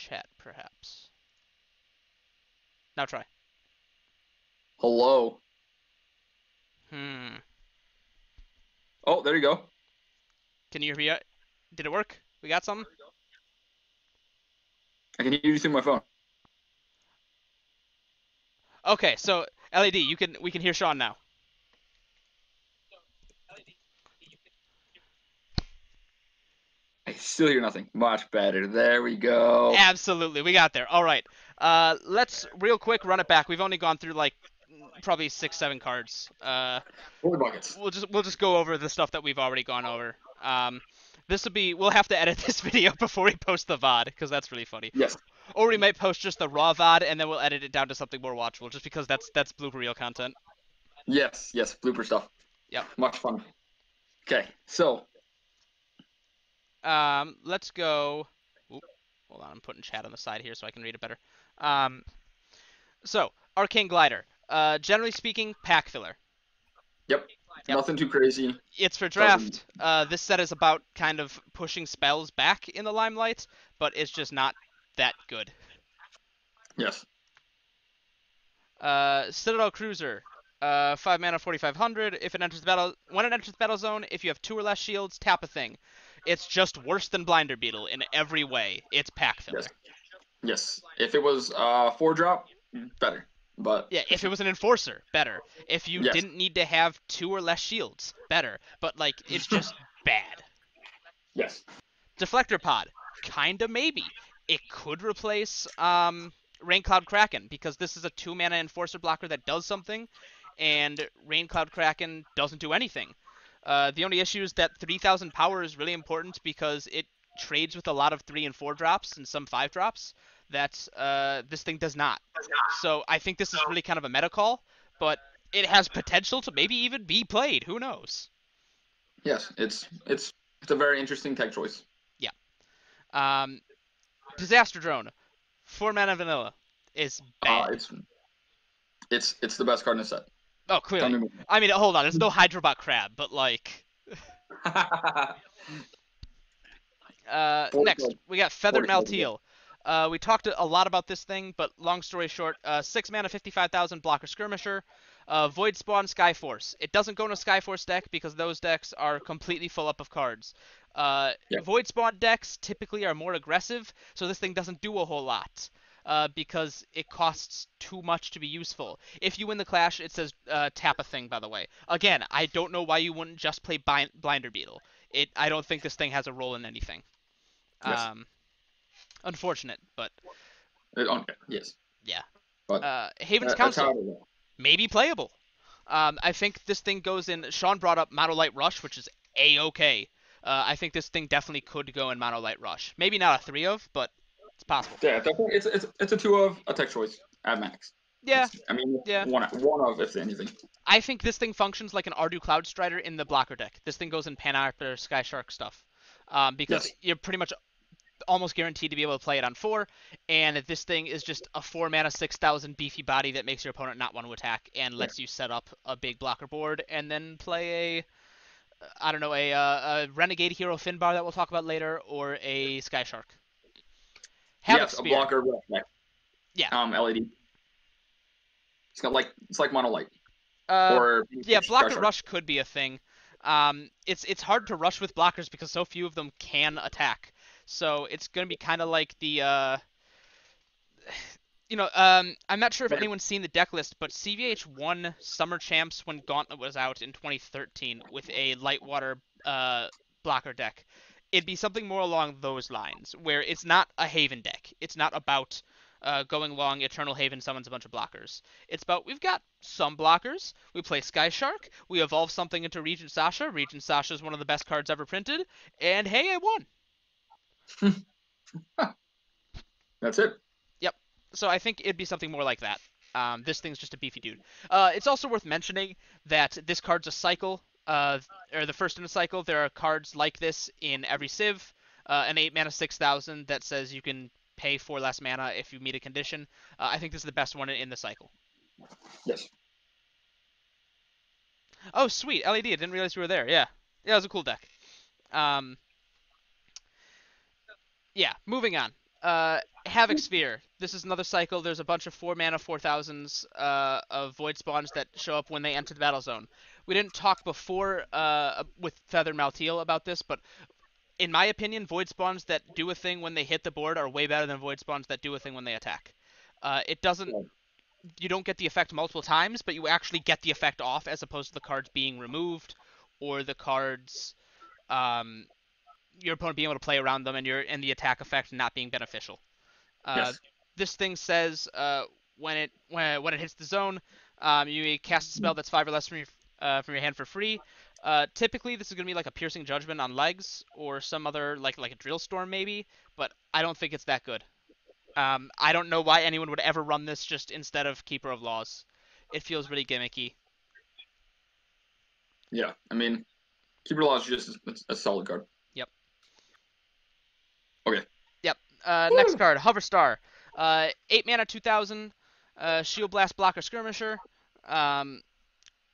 chat, perhaps. Now try. Hello. Hmm. Oh, there you go. Can you hear me? Did it work? We got something? I can hear you through my phone. Okay, so LED, we can hear Sean now. I still hear nothing. Much better. There we go. Absolutely, we got there. All right. Let's real quick run it back. We've only gone through like probably 6, 7 cards. Holy buckets. We'll just go over the stuff that we've already gone over. We'll have to edit this video before we post the VOD because that's really funny. Yes. Or we might post just the raw VOD and then we'll edit it down to something more watchable, just because that's blooper reel content. Yes. Yes. Blooper stuff. Yep. Much fun. Okay. So. Let's go. Oop, hold on, I'm putting chat on the side here so I can read it better. Um, so Arcane Glider. Generally speaking, pack filler. Yep. Yep. Nothing too crazy. It's for draft. This set is about kind of pushing spells back in the limelight, but it's just not that good. Yes. Citadel Cruiser. 5 mana, 4,500. When it enters the battle zone, if you have 2 or less shields, tap a thing. It's just worse than Blinder Beetle in every way. It's pack filler. Yes. Yes. If it was 4-drop, better. But yeah, if it was an enforcer, better. If you yes. didn't need to have 2 or less shields, better. But like, it's just bad. Yes. Deflector Pod, kinda maybe. It could replace Raincloud Kraken, because this is a 2 mana enforcer blocker that does something, and Raincloud Kraken doesn't do anything. The only issue is that 3,000 power is really important because it trades with a lot of 3 and 4 drops and some 5 drops that this thing does not. So I think this is really kind of a meta call, but it has potential to maybe even be played. Who knows? Yes. It's a very interesting tech choice. Yeah. Disaster Drone, 4 mana vanilla, is bad. It's the best card in the set. Oh, clearly. I mean, hold on. There's no Hydrobot Crab, but like. Next, we got Feathered Malteel. We talked a lot about this thing, but long story short, 6 mana, 55,000 blocker skirmisher. Void Spawn Skyforce. It doesn't go in a Skyforce deck because those decks are completely full up of cards. Yep. Void Spawn decks typically are more aggressive, so this thing doesn't do a whole lot. Because it costs too much to be useful. If you win the clash, it says tap a thing, by the way. Again, I don't know why you wouldn't just play Blinder Beetle. I don't think this thing has a role in anything. Yes. Unfortunate, but yes. Yeah. But Haven's Council may be playable. I think this thing goes in. Sean brought up Monolight Rush, which is a-okay. I think this thing definitely could go in Monolight Rush. Maybe not a 3 of, but it's possible. Yeah, definitely. It's a 2 of a tech choice at max. Yeah. Yeah. One of, if anything. I think this thing functions like an Ardu Cloud Strider in the blocker deck. This thing goes in Panarctor, Sky Shark stuff. Because you're pretty much almost guaranteed to be able to play it on 4, and this thing is just a 4 mana 6,000 beefy body that makes your opponent not want to attack and lets you set up a big blocker board and then play a Renegade Hero Finbar that we'll talk about later, or a Sky Shark. Yes, a blocker. Yeah. LED. It's like Monolight. Blocker Rush could be a thing. It's hard to rush with blockers because so few of them can attack. So it's going to be kind of like the, I'm not sure if anyone's seen the deck list, but CVH won Summer Champs when Gauntlet was out in 2013 with a Lightwater blocker deck. It'd be something more along those lines, where it's not a Haven deck. It's not about going long, Eternal Haven summons a bunch of blockers. It's about, we've got some blockers, we play Sky Shark, we evolve something into Regent Sasha. Regent Sasha is one of the best cards ever printed, and hey, I won! That's it. Yep. So I think it'd be something more like that. This thing's just a beefy dude. It's also worth mentioning that this card's a cycle, or the first in a cycle. There are cards like this in every Civ. An 8 mana 6,000 that says you can pay 4 less mana if you meet a condition. I think this is the best one in the cycle. Yes. Oh, sweet. LED, I didn't realize you were there. Yeah. Yeah, it was a cool deck. Yeah, moving on. Havoc Sphere. This is another cycle. There's a bunch of 4 mana 4000s of Void Spawns that show up when they enter the battle zone. We didn't talk before with Feather Malteel about this, but in my opinion, Void Spawns that do a thing when they hit the board are way better than Void Spawns that do a thing when they attack. It doesn't. You don't get the effect multiple times, but you actually get the effect off as opposed to the cards being removed or the cards your opponent being able to play around them and the attack effect not being beneficial. Yes. This thing says when it hits the zone, you may cast a spell that's 5 or less from your hand for free. Typically, this is gonna be like a Piercing Judgment on legs or some other like a Drill Storm maybe, but I don't think it's that good. I don't know why anyone would ever run this just instead of Keeper of Laws. It feels really gimmicky. Yeah, I mean, Keeper Law is just a solid card. Yep. Okay. Yep. Next card, Hover Star. 8 mana, 2000. Shield Blast Blocker Skirmisher.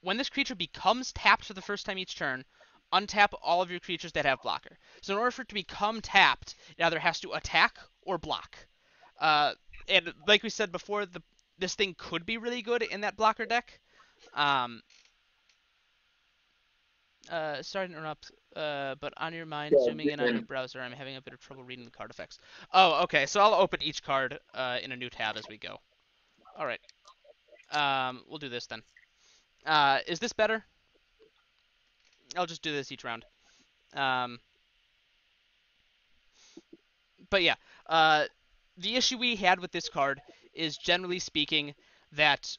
When this creature becomes tapped for the first time each turn, untap all of your creatures that have blocker. So in order for it to become tapped, it either has to attack or block. And like we said before, this thing could be really good in that blocker deck. Sorry to interrupt, but on your mind, zooming in on your browser, I'm having a bit of trouble reading the card effects. Oh, okay, so I'll open each card in a new tab as we go. Alright. We'll do this then. Is this better? I'll just do this each round. But yeah, the issue we had with this card is, generally speaking, that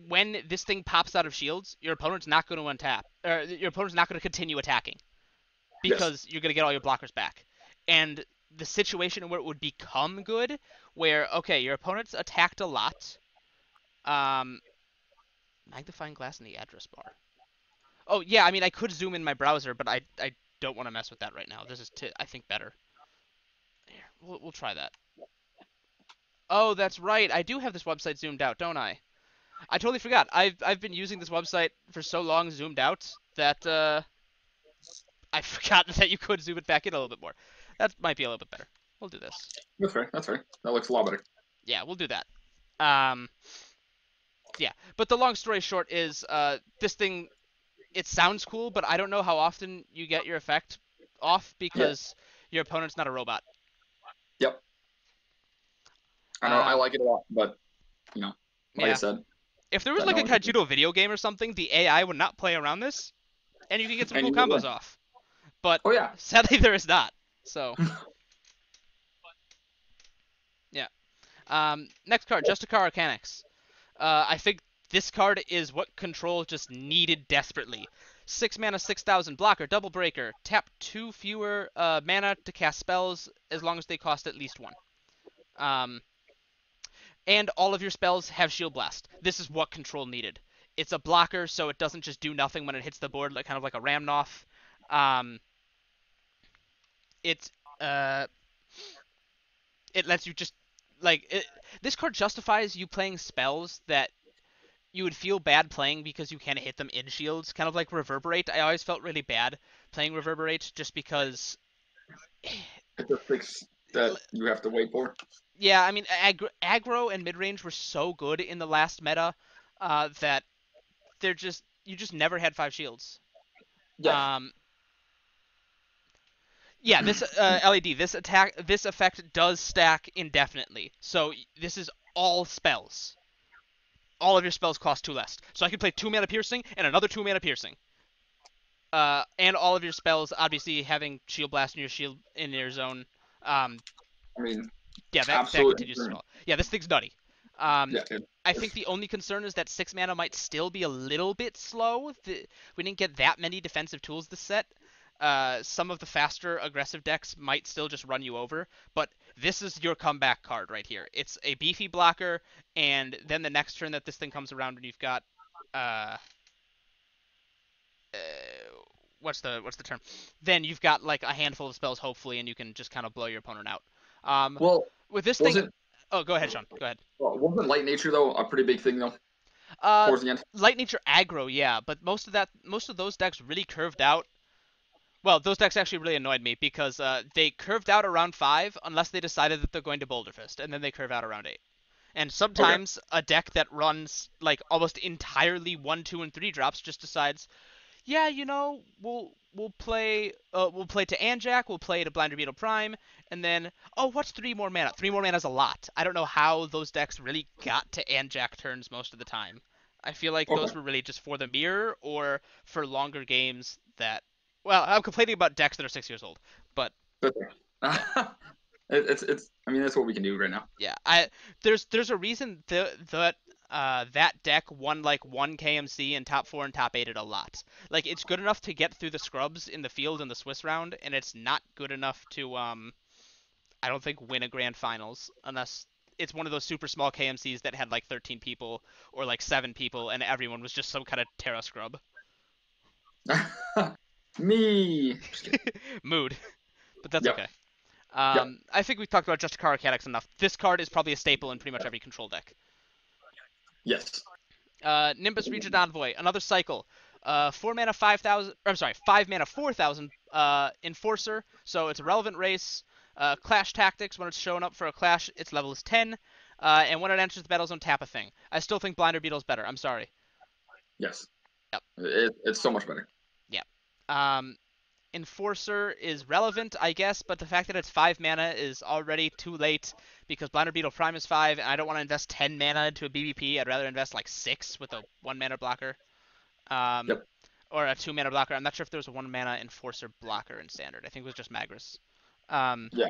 when this thing pops out of shields, your opponent's not going to untap, or your opponent's not going to continue attacking because you're going to get all your blockers back. And the situation where it would become good, where okay, your opponent's attacked a lot. Magnifying glass in the address bar. Oh yeah, I mean I could zoom in my browser, but I don't want to mess with that right now. This is I think better. Here, we'll try that. Oh, that's right. I do have this website zoomed out, don't I? I totally forgot. I've been using this website for so long zoomed out that I forgot that you could zoom it back in a little bit more. That might be a little bit better. We'll do this. That's fair. That's fair. That looks a lot better. Yeah, we'll do that. Yeah, but the long story short is this thing, it sounds cool, but I don't know how often you get your effect off because your opponent's not a robot. Yep. I know I like it a lot, but you know, like I said, if there was like a Kaijudo video game or something, the AI would not play around this, and you can get some cool combos off. But sadly, there is not. So yeah. Next card, Justicar Arcanix. I think this card is what Control just needed desperately. 6 mana, 6000 blocker, double breaker. Tap 2 fewer mana to cast spells as long as they cost at least 1. And all of your spells have Shield Blast. This is what Control needed. It's a blocker, so it doesn't just do nothing when it hits the board, like kind of like a Ramnoth. It lets you just this card justifies you playing spells that you would feel bad playing because you can't hit them in shields, kind of like Reverberate. I always felt really bad playing Reverberate just because it's a fix that you have to wait for. Yeah, I mean, aggro and mid-range were so good in the last meta that you just never had 5 shields. Yeah. Yeah, this LED, this effect does stack indefinitely. So this is all spells. All of your spells cost 2 less. So I could play 2 mana piercing and another 2 mana piercing. And all of your spells, obviously, having Shield Blast in your zone. I mean, yeah, that continues as well. Yeah, this thing's nutty. I think the only concern is that 6 mana might still be a little bit slow. We didn't get that many defensive tools this set. Some of the faster aggressive decks might still just run you over, but this is your comeback card right here. It's a beefy blocker, and then the next turn that this thing comes around, and you've got what's the term? Then you've got like a handful of spells, hopefully, and you can just kind of blow your opponent out. Well, with this thing, oh, go ahead, Sean. Go ahead. Wasn't Light Nature though a pretty big thing though? Towards the end. Light Nature aggro, yeah, but most of those decks really curved out Well, those decks actually really annoyed me because they curved out around 5 unless they decided that they're going to Boulder Fist, and then they curve out around 8. And Okay. sometimes a deck that runs like almost entirely 1, 2, and 3 drops just decides, yeah, we'll play to Anjac, we'll play to Blinder Beetle Prime, and then what's 3 more mana? 3 more mana is a lot. I don't know how those decks really got to Anjac turns most of the time. I feel like Okay. those were really just for the mirror or for longer games that. Well, I'm complaining about decks that are 6 years old, but But yeah, it's. I mean, that's what we can do right now. yeah. There's a reason that deck won like 1 KMC and top 4 and top 8 a lot. Like it's good enough to get through the scrubs in the field in the Swiss round, and it's not good enough to I don't think win a grand finals unless it's one of those super small KMCs that had like 13 people or like 7 people and everyone was just some kind of Terra scrub. Me. Just kidding. Mood, but that's Yep. okay. Yep. I think we've talked about Justicar Mechanics enough. This card is probably a staple in pretty much every control deck. Yes. Nimbus Regent Envoy, another cycle. 4 mana 5,000. I'm sorry, 5 mana 4,000. Enforcer. So it's a relevant race. Clash Tactics. When it's showing up for a clash, its level is 10. And when it enters the battle zone, tap a thing. I still think Blinder Beetle's better. I'm sorry. Yes. Yep. It's so much better. Yep. Enforcer is relevant, I guess, but the fact that it's 5 mana is already too late because Blinder Beetle Prime is 5, and I don't want to invest 10 mana into a BBP. I'd rather invest like 6 with a 1 mana blocker. Um, Yep. or a 2 mana blocker. I'm not sure if there was a 1 mana Enforcer blocker in Standard. I think it was just Magris. Um, Yeah.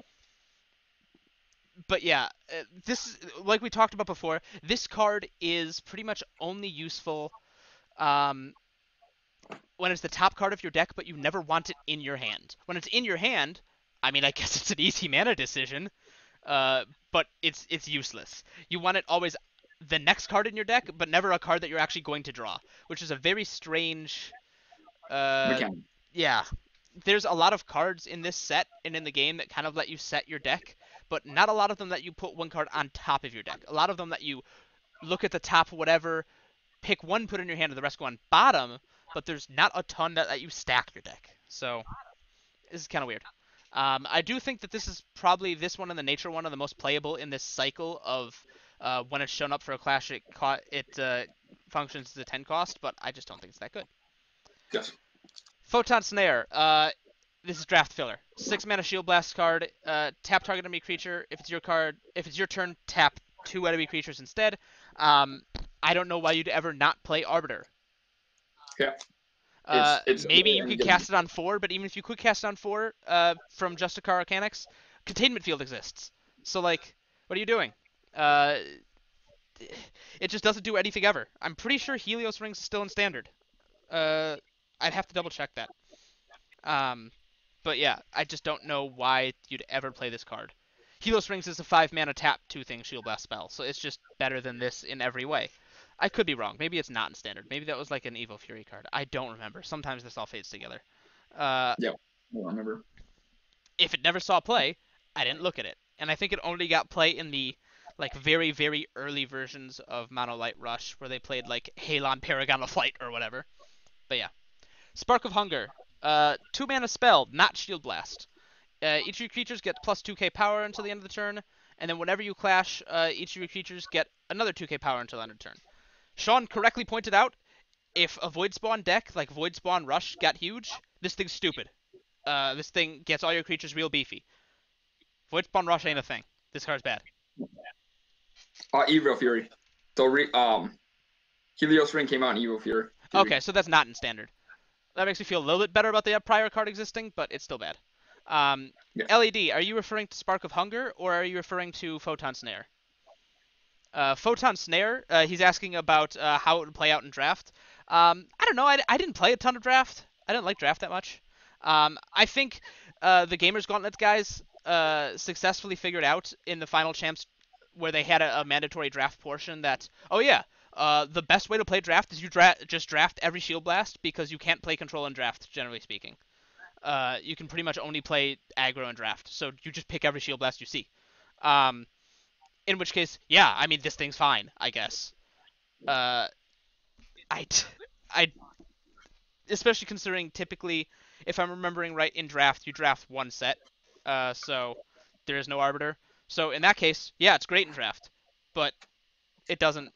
but yeah, this like we talked about before. This card is pretty much only useful um, when it's the top card of your deck, but you never want it in your hand. When it's in your hand, I mean, I guess it's an easy mana decision, but it's useless. You want it always the next card in your deck, but never a card that you're actually going to draw, which is a very strange. Uh, Mechanic. yeah, there's a lot of cards in this set and in the game that kind of let you set your deck, but not a lot of them that you put one card on top of your deck. A lot of them that you look at the top, whatever, pick one, put it in your hand, and the rest go on bottom. But there's not a ton that let you stack your deck. So this is kind of weird. I do think that this is probably this one and the nature one are the most playable in this cycle of when it's shown up for a clash. It functions as a 10 cost, but I just don't think it's that good. Yes. Photon Snare. This is draft filler. 6 mana Shield Blast card. Tap target enemy creature. If it's your card, if it's your turn, tap 2 enemy creatures instead. I don't know why you'd ever not play Arbiter. Yeah. It's Maybe you I'm could getting- cast it on 4, but even if you could cast it on 4 from Justicar Mechanics, Containment Field exists. So, like, what are you doing? Uh, it just doesn't do anything ever. I'm pretty sure Helios Rings is still in Standard. Uh, I'd have to double check that. Um, but yeah, I just don't know why you'd ever play this card. Helios Rings is a 5 mana tap 2 thing Shield Blast spell, so it's just better than this in every way. I could be wrong. Maybe it's not in Standard. Maybe that was like an Evo Fury card. I don't remember. Sometimes this all fades together. Uh, Yeah. I don't remember. if it never saw play, I didn't look at it, and I think it only got play in the like very very early versions of Monolight Rush where they played like Halon Paragon of Flight or whatever. But yeah, Spark of Hunger, 2 mana spell, not Shield Blast. Each of your creatures get plus 2k power until the end of the turn, and then whenever you clash, each of your creatures get another 2k power until the end of the turn. Sean correctly pointed out, if a Void Spawn deck like Void Spawn Rush got huge, this thing's stupid. This thing gets all your creatures real beefy. Void Spawn Rush ain't a thing. This card's bad. Evo Fury. So Helios Ring came out in Evo Fury. Okay, so that's not in Standard. That makes me feel a little bit better about the prior card existing, but it's still bad. Yeah. LED, are you referring to Spark of Hunger, or are you referring to Photon Snare? Photon Snare, he's asking about how it would play out in draft. I don't know. I didn't play a ton of draft. I didn't like draft that much. I think the Gamers Gauntlet guys successfully figured out in the final champs where they had a mandatory draft portion that, oh yeah, the best way to play draft is you just draft every Shield Blast because you can't play control in draft, generally speaking. You can pretty much only play aggro in draft, so you just pick every Shield Blast you see. In which case, yeah, I mean, this thing's fine, I guess. I, especially considering typically if I'm remembering right, in draft you draft one set, so there is no arbiter. So in that case, yeah, it's great in draft, but it doesn't.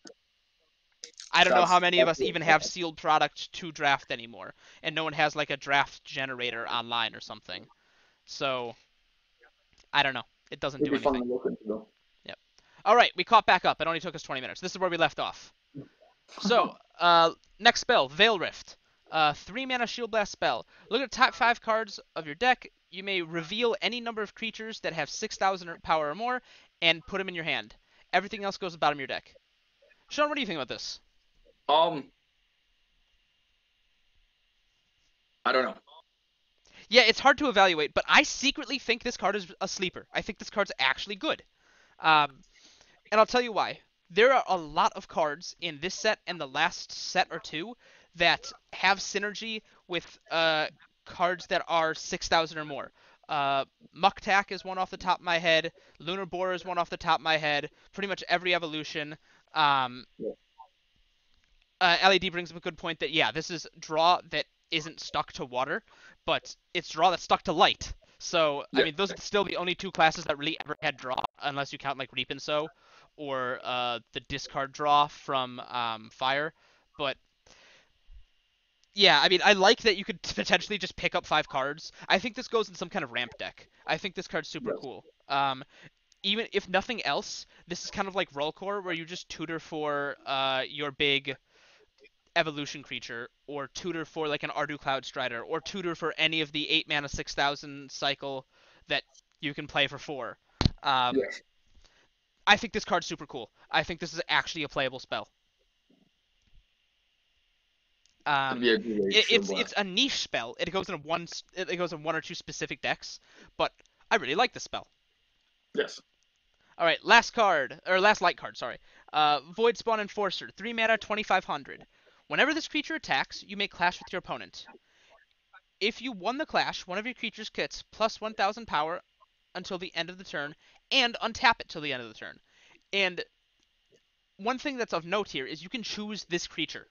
I don't know how many of us even have sealed product to draft anymore, and no one has like a draft generator online or something. So I don't know. It doesn't It'd do be fun anything. to look into though. Yep. All right, we caught back up. It only took us 20 minutes. This is where we left off. So, next spell, Veil Rift. 3-mana Shield Blast spell. Look at the top 5 cards of your deck. You may reveal any number of creatures that have 6,000 power or more, and put them in your hand. Everything else goes to the bottom of your deck. Sean, what do you think about this? I don't know. Yeah, it's hard to evaluate, but I secretly think this card is a sleeper. I think this card's actually good. Um, and I'll tell you why. There are a lot of cards in this set and the last set or two that have synergy with cards that are 6,000 or more. Muktak is one off the top of my head. Lunar Boar is one off the top of my head. Pretty much every evolution. Um, Yeah. LED brings up a good point that, yeah, this is draw that isn't stuck to water, but it's draw that's stuck to light. So, I Yeah. mean, those are still the only two classes that really ever had draw, unless you count, like, Reap and Sow, or the discard draw from Fire. But, yeah, I mean, I like that you could potentially just pick up 5 cards. I think this goes in some kind of ramp deck. I think this card's super Yes. cool. Even if nothing else, this is kind of like Rollcore, where you just tutor for your big evolution creature, or tutor for like an Ardu Cloud Strider, or tutor for any of the 8 mana 6,000 cycle that you can play for 4. Um, Yes. I think this card's super cool. I think this is actually a playable spell. It'd be a great Shield Blast. It's a niche spell. It goes in one or two specific decks, but I really like this spell. Yes. All right, last light card. Sorry, Void Spawn Enforcer, 3 mana, 2,500. Whenever this creature attacks, you may clash with your opponent. If you won the clash, one of your creatures gets plus 1,000 power until the end of the turn, and untap it till the end of the turn. And one thing that's of note here is you can choose this creature.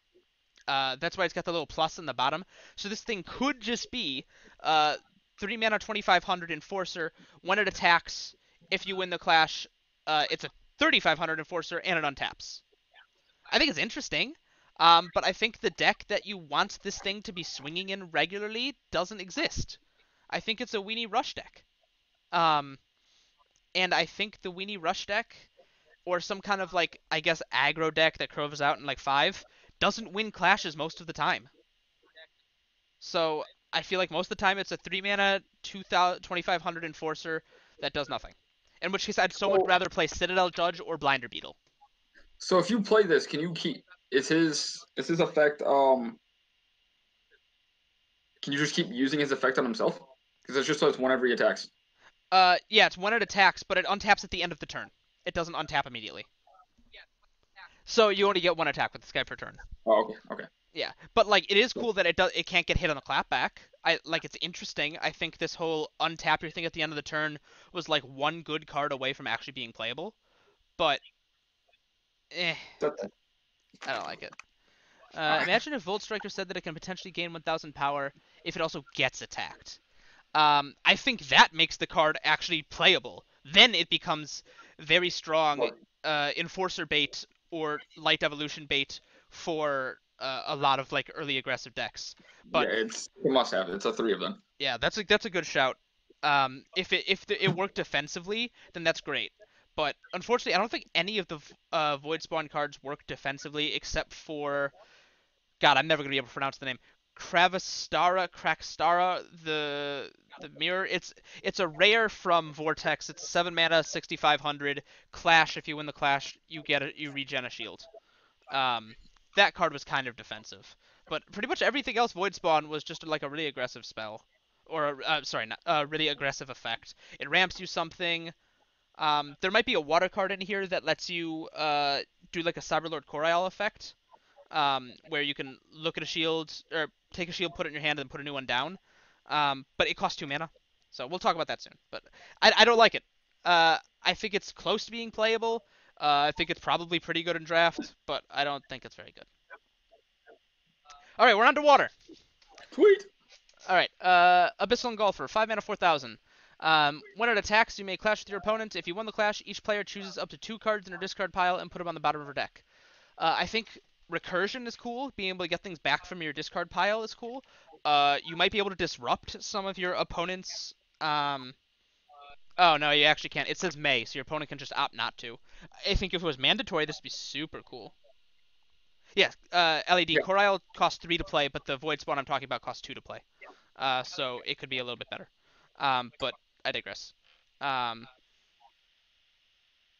That's why it's got the little plus in the bottom. So this thing could just be 3 mana 2,500 Enforcer. When it attacks, if you win the clash, it's a 3,500 Enforcer and it untaps. I think it's interesting, but I think the deck that you want this thing to be swinging in regularly doesn't exist. I think it's a Weenie Rush deck. And I think the Weenie Rush deck, or some kind of, like, I guess, aggro deck that curves out in like 5, doesn't win clashes most of the time. So I feel like most of the time it's a 3 mana 2,500 Enforcer that does nothing. In which case I'd so much rather play Citadel Judge or Blinder Beetle. So if you play this, can you keep? Is his effect? Can you just keep using his effect on himself? Because it's just so it's whenever he attacks. Yeah, it's when it attacks, but it untaps at the end of the turn. It doesn't untap immediately. So you only get one attack with this guy per turn. Oh, okay. Okay. Yeah, but like it is cool that it can't get hit on the clapback. It's interesting. I think this whole untap your thing at the end of the turn was like one good card away from actually being playable, but I don't like it. Imagine if Volt Striker said that it can potentially gain 1,000 power if it also gets attacked. I think that makes the card actually playable. Then it becomes very strong Enforcer bait or Light Evolution bait for a lot of like early aggressive decks. But yeah, it's a must have. It's a 3 of them. yeah, that's a good shout. If it worked defensively, then that's great. But unfortunately, I don't think any of the Void Spawn cards work defensively except for, God, I'm never gonna be able to pronounce the name. Krakstara, the mirror. It's a rare from Vortex. It's 7 mana, 6,500. Clash. If you win the clash, you regen a shield. That card was kind of defensive, but pretty much everything else Void Spawn was just like a really aggressive spell, or sorry, not a really aggressive effect. It ramps you something. There might be a water card in here that lets you do like a Cyberlord Coryell effect, where you can look at a shield or take a shield, put it in your hand, and put a new one down. But it costs 2 mana, so we'll talk about that soon. But I don't like it. I think it's close to being playable. I think it's probably pretty good in draft, but I don't think it's very good. All right, we're on to water. Sweet. All right. Abyssal Engulfer, 5 mana, 4,000. When it attacks, you may clash with your opponent. If you won the clash, each player chooses up to 2 cards in their discard pile and put them on the bottom of her deck. I think recursion is cool. Being able to get things back from your discard pile is cool. You might be able to disrupt some of your opponent's. Oh no, you actually can't. It says may, so your opponent can just opt not to. I think if it was mandatory, this would be super cool. Yeah, LED Yeah. Core Isle costs 3 to play, but the Void Spawn I'm talking about costs 2 to play. So it could be a little bit better. But I digress. Um,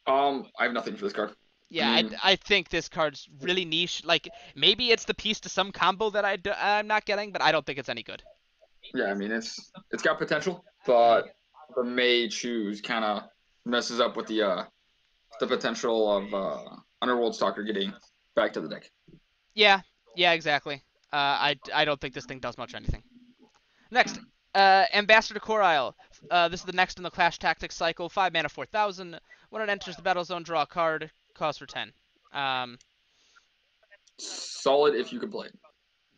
I have nothing for this card. I yeah, mean, I think this card's really niche. Like maybe it's the piece to some combo that I'm not getting, but I don't think it's any good. yeah, I mean it's got potential, Mm. but the May choose kind of messes up with the potential of Underworld Stalker getting back to the deck. Yeah, yeah, exactly. I don't think this thing does much anything. Next, Ambassador Core Isle. This is the next in the Clash Tactics cycle. 5 mana, 4,000. When it enters the battle zone, draw a card. Cost for 10. Um, Solid if you can play it.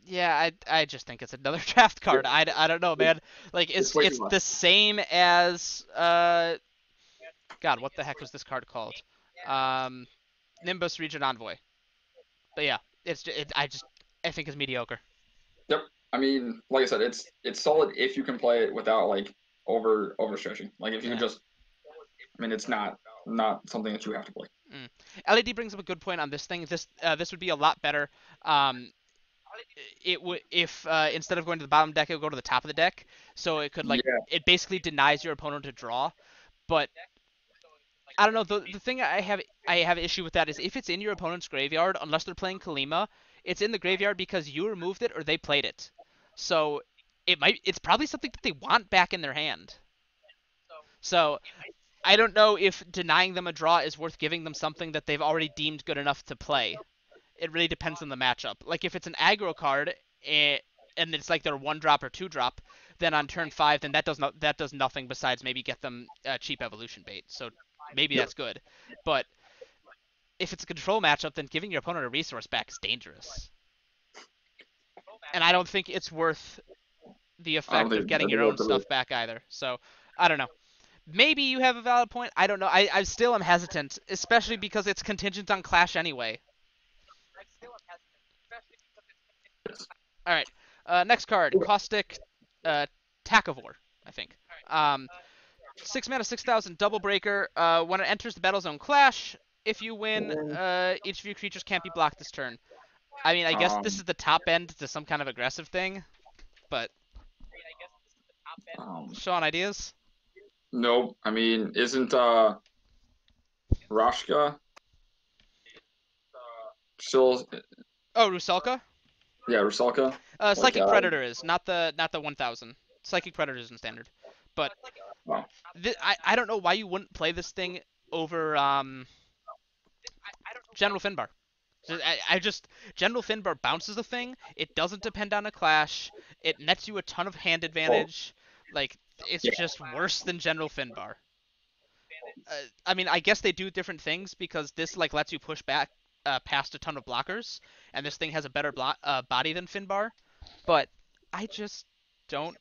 yeah, I just think it's another draft card. I don't know, man. Like It's it's way too it's much. the same as God, what the heck was this card called? Um, Nimbus Region Envoy. But yeah, I think it's mediocre. Yep. I mean, like I said, it's solid if you can play it without like overstretching. Like if you can Yeah. just, I mean, it's not something that you have to play. Mm. LED brings up a good point on this thing. This would be a lot better. Um, it would if instead of going to the bottom deck, it would go to the top of the deck. So it could like Yeah. it basically denies your opponent to draw. But I don't know. The thing I have issue with that is if it's in your opponent's graveyard, unless they're playing Kalima, it's in the graveyard because you removed it or they played it. So it's probably something that they want back in their hand. So I don't know if denying them a draw is worth giving them something that they've already deemed good enough to play. It really depends on the matchup. Like if it's an aggro card and it's like their 1 drop or 2 drop, then on turn 5, then that does nothing besides maybe get them cheap evolution bait. So maybe Yep. that's good. But if it's a control matchup, then giving your opponent a resource back is dangerous. And I don't think it's worth the I don't effect of think getting that'd be your worth own the risk. stuff back either. So I don't know. Maybe you have a valid point. I don't know. I still am hesitant, especially because it's contingent on Clash anyway. All right. Next card, Caustic Takavor, I think. Um, 6 mana, 6,000, double breaker. When it enters the battle zone clash, if you win, each of your creatures can't be blocked this turn. I mean, I guess this Um, is the top end to some kind of aggressive thing, but um, Sean, ideas? no, I mean, isn't Rashka still? Oh, Rusalka? Yeah, Rusalka. Like, Psychic Predator is not the 1,000. Psychic Predator is in standard, but wow. I don't know why you wouldn't play this thing over General Finbar. I just General Finbar bounces a thing. It doesn't depend on a clash. It nets you a ton of hand Oh, advantage. Like it's yeah. just worse than General Finbar. I mean, I guess they do different things because this like lets you push back past a ton of blockers, and this thing has a better body than Finbar. But I just don't.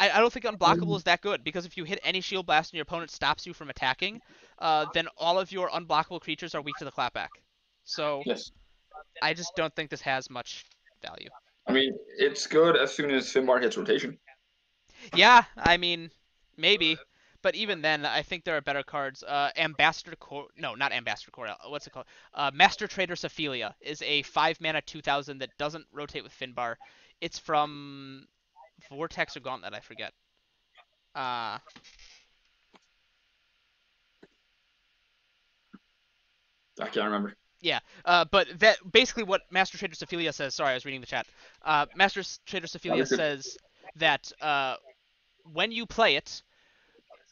I don't think unblockable is that good because if you hit any shield blast and your opponent stops you from attacking, then all of your unblockable creatures are weak to the clapback. So Yes. I just don't think this has much value. I mean, it's good as soon as Finbar hits rotation. Yeah, I mean, maybe. But even then, I think there are better cards. No, not Ambassador Core. What's it called? Master Trader Sephilia is a 5 mana 2,000 that doesn't rotate with Finbar. It's from Vortex or Gauntlet, I forget. Uh, I can't remember. yeah, but that basically what Master Trader Sephilia says. Sorry, I was reading the chat. Master Trader No, Sephilia you're good. says that when you play it,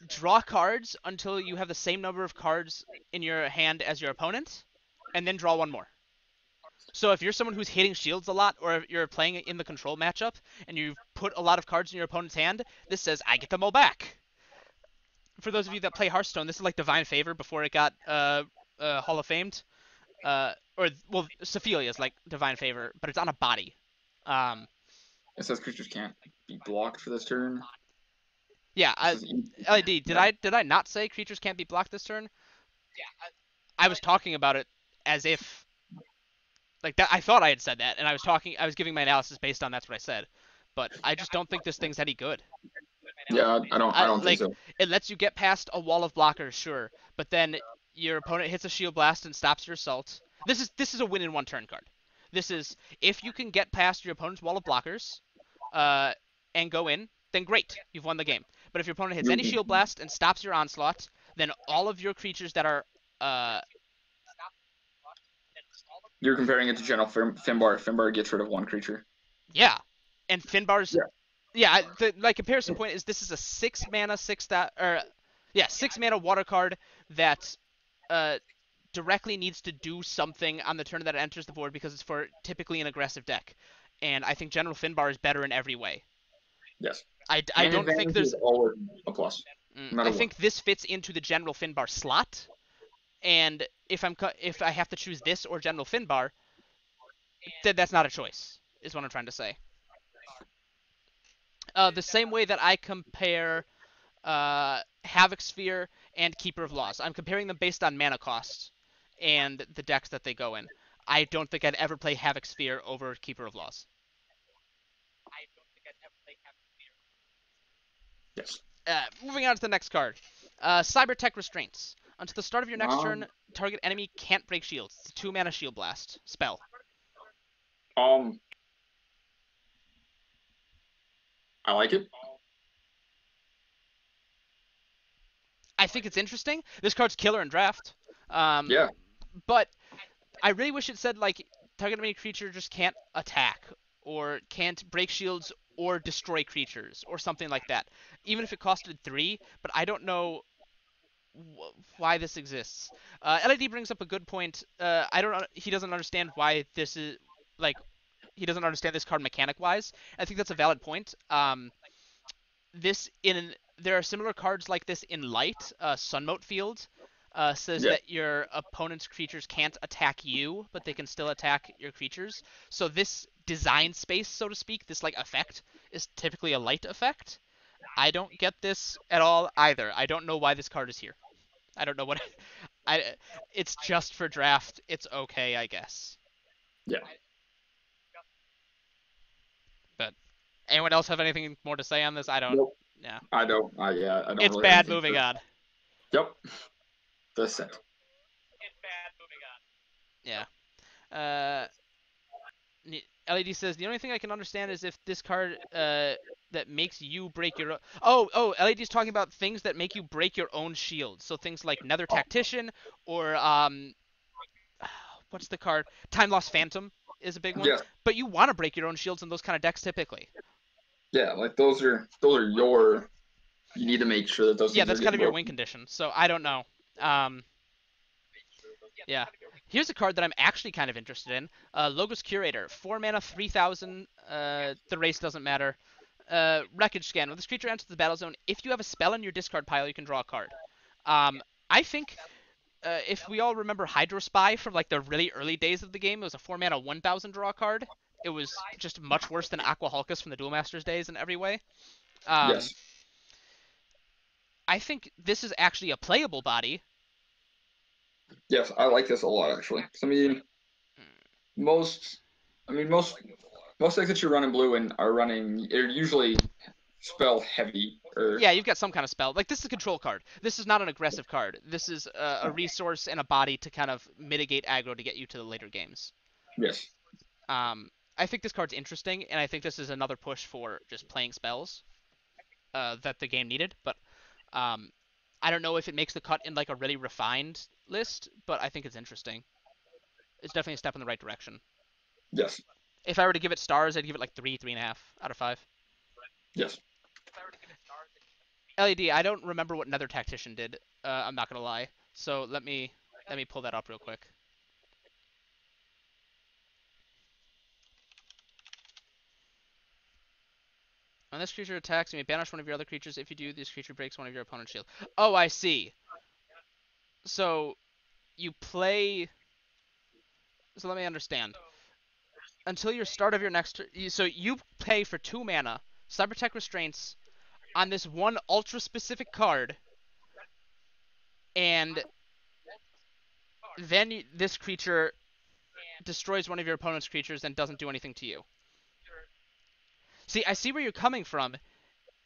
draw cards until you have the same number of cards in your hand as your opponent, and then draw one more. So if you're someone who's hitting shields a lot, or if you're playing in the control matchup, and you've put a lot of cards in your opponent's hand, this says, I get them all back. For those of you that play Hearthstone, this is like Divine Favor before it got Hall of Famed. Or, well, Sephilia is like Divine Favor, but it's on a body. Um, It says creatures can't be blocked for this turn. Yeah, This is LED. Did yeah. I not say creatures can't be blocked this turn? I was talking about it as if like that. I thought I had said that, and I was giving my analysis based on that's what I said. But I just don't think this thing's any good. Yeah, I don't think Like so. it lets you get past a wall of blockers, sure, but then your opponent hits a shield blast and stops your assault. This is a win in one turn card. This is if you can get past your opponent's wall of blockers, uh, and go in, then great, you've won the game. But if your opponent hits any You shield blast and stops your onslaught, then all of your creatures that are you're comparing it to General Finbar. Finbar gets rid of one creature. yeah, and Finbar's Yeah. yeah. My comparison point is this is a 6 mana 6 mana water card that uh directly needs to do something on the turn that it enters the board because it's for typically an aggressive deck. And I think General Finbar is better in every way. Yes. I And don't think advantage there's. is always a plus, no I matter what. think this fits into the General Finbar slot. And if I have to choose this or General Finbar, that's not a choice. Is what I'm trying to say. The same way that I compare Havoc Sphere and Keeper of Laws. I'm comparing them based on mana cost and the decks that they go in. I don't think I'd ever play Havoc Sphere over Keeper of Laws. Yes. Moving on to the next card. Cybertech Restraints. Until the start of your next Um. turn, target enemy can't break shields. It's a 2 mana shield blast spell. Um. I like it. I think it's interesting. This card's killer in draft. Yeah. But I really wish it said like target enemy creature just can't attack or can't break shields or destroy creatures or something like that. Even if it costed 3, but I don't know why this exists. LED brings up a good point. I don't. He doesn't understand why this is like. He doesn't understand this card mechanic wise. I think that's a valid point. There are similar cards like this in Light. Sunmote Field says Yeah. that your opponent's creatures can't attack you, but they can still attack your creatures. So this design space, so to speak, this like effect is typically a light effect. I don't get this at all either. I don't know why this card is here. I don't know what. I. It's just for draft. It's okay, I guess. Yeah. But anyone else have anything more to say on this? I don't. Nope. Yeah. I don't. Yeah. I don't It's really have bad. anything Moving to. on. Yep. The set. Yeah. Uh, LED says the only thing I can understand is if this card that makes you break your LED's talking about things that make you break your own shield. So things like Nether Tactician or what's the card? Time Lost Phantom is a big one. Yeah. But you want to break your own shields in those kind of decks typically. Yeah. Like those are your. You need to make sure that those Yeah, things are that's kind getting of your broken. win condition. So I don't know. Yeah. Here's a card that I'm actually kind of interested in. Logos Curator. 4 mana, 3,000. The race doesn't matter. Wreckage Scan. When this creature enters the battle zone, if you have a spell in your discard pile, you can draw a card. I think if we all remember Hydrospy from like the really early days of the game, it was a 4 mana, 1,000 draw card. It was just much worse than Aqua Hulkus from the Duel Masters days in every way. Yes. I think this is actually a playable body. Yes. I like this a lot actually. I mean, most. I mean most decks that you run in blue and are running are usually spell heavy or Yeah, you've got some kind of spell. Like, this is a control card. This is not an aggressive card. This is a resource and a body to kind of mitigate aggro to get you to the later games. yes. I think this card's interesting, and I think this is another push for just playing spells that the game needed. But I don't know if it makes the cut in, like, a really refined list, but I think it's interesting. It's definitely a step in the right direction. Yes. If I were to give it stars, I'd give it, like, 3.5 out of 5. Yes. LED, I don't remember what Nether Tactician did. I'm not gonna lie. So let me pull that up real quick. When this creature attacks, you may banish one of your other creatures. If you do, this creature breaks one of your opponent's shield. Oh, I see. So you play. So let me understand. Until your start of your next, so you pay for 2 mana, Cybertech Restraints, on this one ultra-specific card, and then this creature destroys one of your opponent's creatures and doesn't do anything to you. See, I see where you're coming from,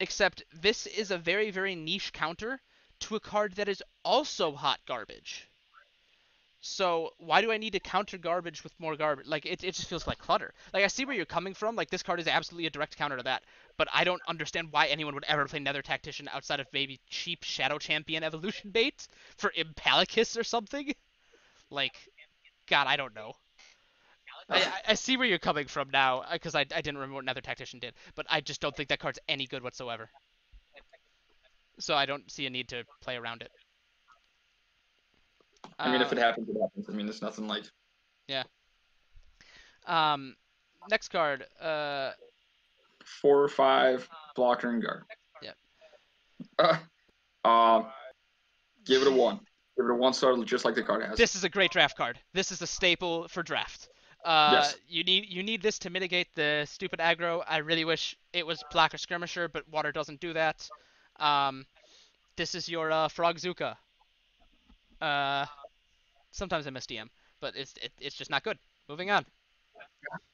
except this is a very, very niche counter to a card that is also hot garbage. So why do I need to counter garbage with more garbage? Like, it just feels like clutter. Like, I see where you're coming from. Like, this card is absolutely a direct counter to that. But I don't understand why anyone would ever play Nether Tactician outside of maybe cheap Shadow Champion evolution bait for Impalicus or something. Like, God, I don't know. I see where you're coming from now, because I didn't remember what Nether Tactician did. But I just don't think that card's any good whatsoever. So I don't see a need to play around it. I mean, if it happens, it happens. I mean, it's nothing like. Yeah. Next card. 4 or 5 blocker and guard. Yeah. Give it a 1. Give it a 1-star, just like the card has. This is a great draft card. This is a staple for draft. Yes. You need this to mitigate the stupid aggro. I really wish it was Blocker Skirmisher, but Water doesn't do that. This is your Frogzuka. Sometimes I miss DM, but it's just not good. Moving on.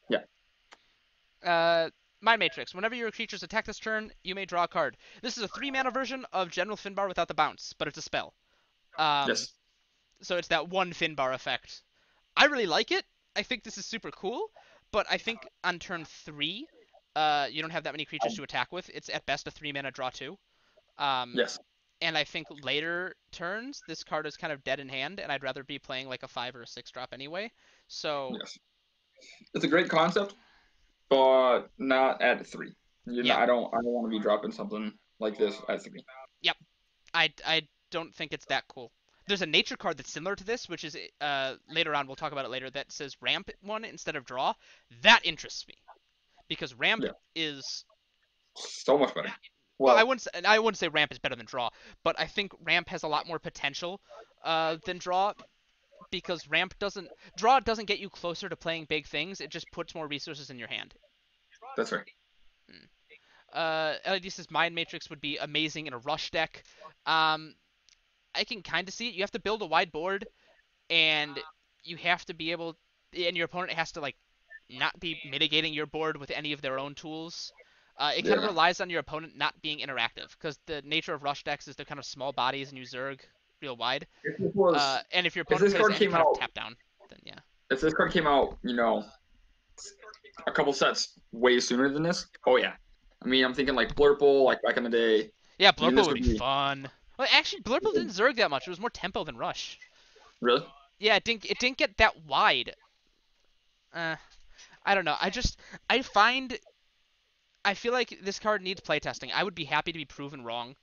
Yeah. Mind Matrix. Whenever your creatures attack this turn, you may draw a card. This is a 3-mana version of General Finbar without the bounce, but it's a spell. Yes. So it's that one Finbar effect. I really like it. I think this is super cool, but I think on turn 3, you don't have that many creatures to attack with. It's at best a 3-mana draw 2. Yes. And I think later turns, this card is kind of dead in hand, and I'd rather be playing like a 5 or a 6 drop anyway. So yes, it's a great concept, but not at 3. Yeah. I don't want to be dropping something like this at 3. Yep. I don't think it's that cool. There's a nature card that's similar to this, which is later on, we'll talk about it later, that says ramp 1 instead of draw. That interests me, because ramp is so much better. Well, I wouldn't say ramp is better than draw, but I think ramp has a lot more potential than draw, because draw doesn't get you closer to playing big things. It just puts more resources in your hand. That's right. LED's Mind Matrix would be amazing in a rush deck. I can kind of see it. You have to build a wide board, and you have to be able, and your opponent has to like not be mitigating your board with any of their own tools. It kind of relies on your opponent not being interactive, because the nature of rush decks is they're kind of small bodies and you Zerg real wide. And if your opponent plays any kind of tap down, then yeah. If this card came out, a couple sets way sooner than this, oh yeah. I mean, I'm thinking like Blurple, like back in the day. Yeah, Blurple would be fun. Well, actually, Blurple didn't Zerg that much. It was more tempo than rush. Really? Yeah, it didn't get that wide. I don't know. I feel like this card needs playtesting. I would be happy to be proven wrong.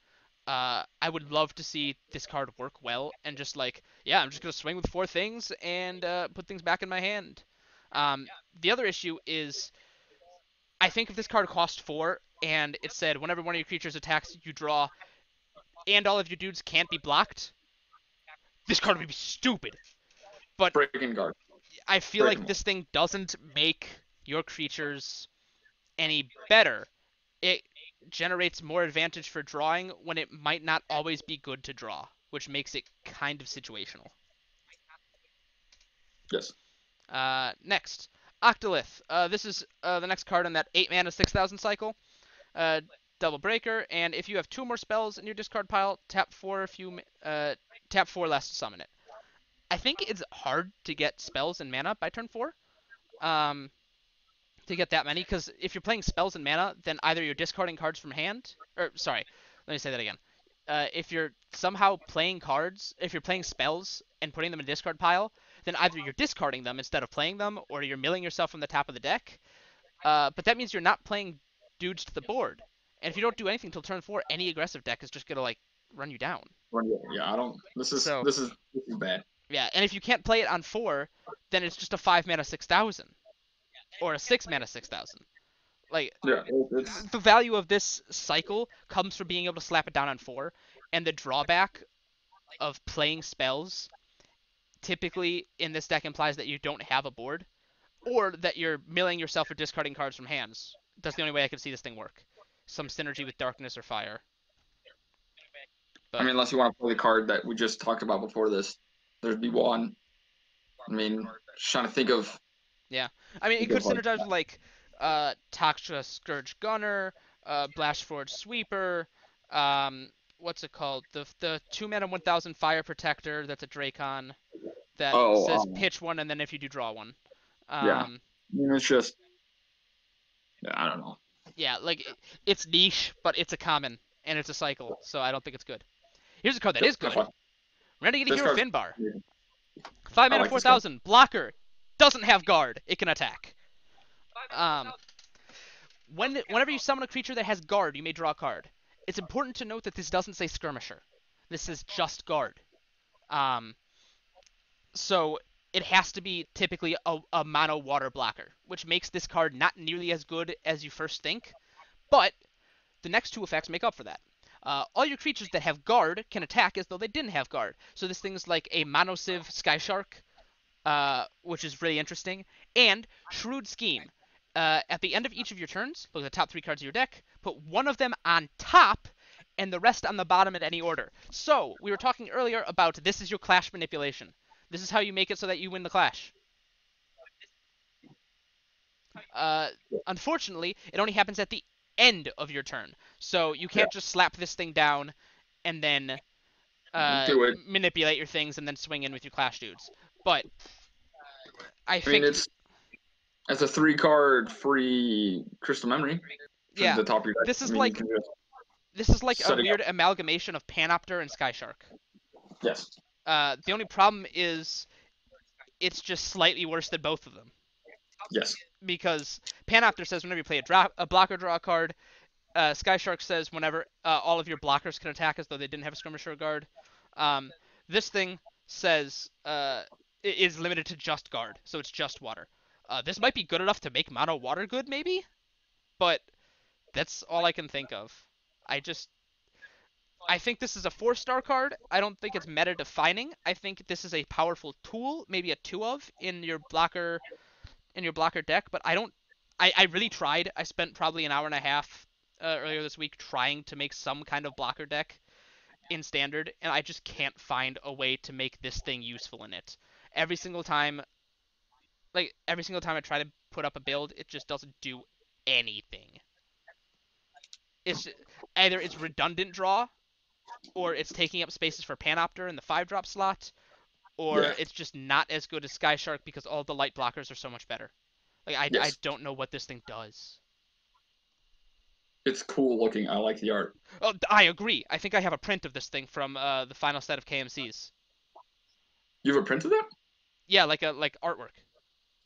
I would love to see this card work well and just like, yeah, I'm just going to swing with 4 things and put things back in my hand. The other issue is, I think if this card cost 4 and it said whenever one of your creatures attacks, you draw, and all of your dudes can't be blocked, this card would be stupid. But Breaking guard. I feel like this thing doesn't make your creatures any better. It generates more advantage for drawing when it might not always be good to draw, which makes it kind of situational. Yes. Next, Octolith. This is the next card in that 8 mana 6,000 cycle. Double breaker, and if you have 2 more spells in your discard pile, tap 4 less to summon it. I think it's hard to get spells and mana by turn 4. To get that many, because if you're playing spells and mana, then either you're discarding cards from hand, or sorry, let me say that again. If you're somehow playing cards, if you're playing spells and putting them in a discard pile, then either you're discarding them instead of playing them, or you're milling yourself from the top of the deck. But that means you're not playing dudes to the board. And if you don't do anything till turn 4, any aggressive deck is just gonna like run you down. Yeah, I don't. This is bad. Yeah, and if you can't play it on 4, then it's just a 5 mana 6,000. Or a 6 mana 6,000. Like, yeah, the value of this cycle comes from being able to slap it down on 4, and the drawback of playing spells typically in this deck implies that you don't have a board, or that you're milling yourself or discarding cards from hands. That's the only way I could see this thing work. Some synergy with darkness or fire. I But mean, unless you want to play the card that we just talked about before this, there'd be one. I mean, just trying to think of yeah, I mean, it could like synergize with like Toxtra Scourge Gunner, Blastforge Sweeper, what's it called? The 2 mana 1,000 Fire Protector. That's a Dracon that oh says pitch one, and then if you do draw one. yeah. Um, It's just I don't know. yeah, like it's niche, but it's a common and it's a cycle, so I don't think it's good. Here's a card that is good. Renegade This Hero card, Finbar. 5 I mana like this card. 4,000 blocker. Doesn't have guard. It can attack. Um, whenever you summon a creature that has guard, you may draw a card. It's important to note that this doesn't say skirmisher. This is just guard. Um, so it has to be typically a mono water blocker, which makes this card not nearly as good as you first think. But the next two effects make up for that. All your creatures that have guard can attack as though they didn't have guard. So this thing's like a mono Civ Sky Shark, which is really interesting. And Shrewd Scheme. At the end of each of your turns, look at the top 3 cards of your deck, put one of them on top and the rest on the bottom in any order. So, we were talking earlier about this is your clash manipulation. This is how you make it so that you win the clash. Unfortunately, it only happens at the end of your turn. So, you can't just slap this thing down and then manipulate your things and then swing in with your clash dudes. But I think it's as a 3-card free Crystal Memory. Yeah, the top of your deck. this is like a weird amalgamation of Panopter and Sky Shark. Yes. The only problem is it's just slightly worse than both of them. Yes. Because Panopter says whenever you play a blocker, draw a card. Sky Shark says whenever all of your blockers can attack as though they didn't have a skirmisher guard. This thing says is limited to just guard, so it's just water. This might be good enough to make mono water good, maybe, but that's all I can think of. I think this is a 4-star card. I don't think it's meta defining. I think this is a powerful tool, maybe a 2 of in your blocker deck, but I really tried. I spent probably an hour and a half earlier this week trying to make some kind of blocker deck in standard, and I just can't find a way to make this thing useful in it. Every single time I try to put up a build, it just doesn't do anything. It's either it's redundant draw, or it's taking up spaces for Panopter in the 5-drop slot, or it's just not as good as Sky Shark because all the light blockers are so much better. Like I don't know what this thing does. It's cool looking. I like the art. Oh, I agree. I think I have a print of this thing from the final set of KMCs. You have a print of that? Yeah, like artwork.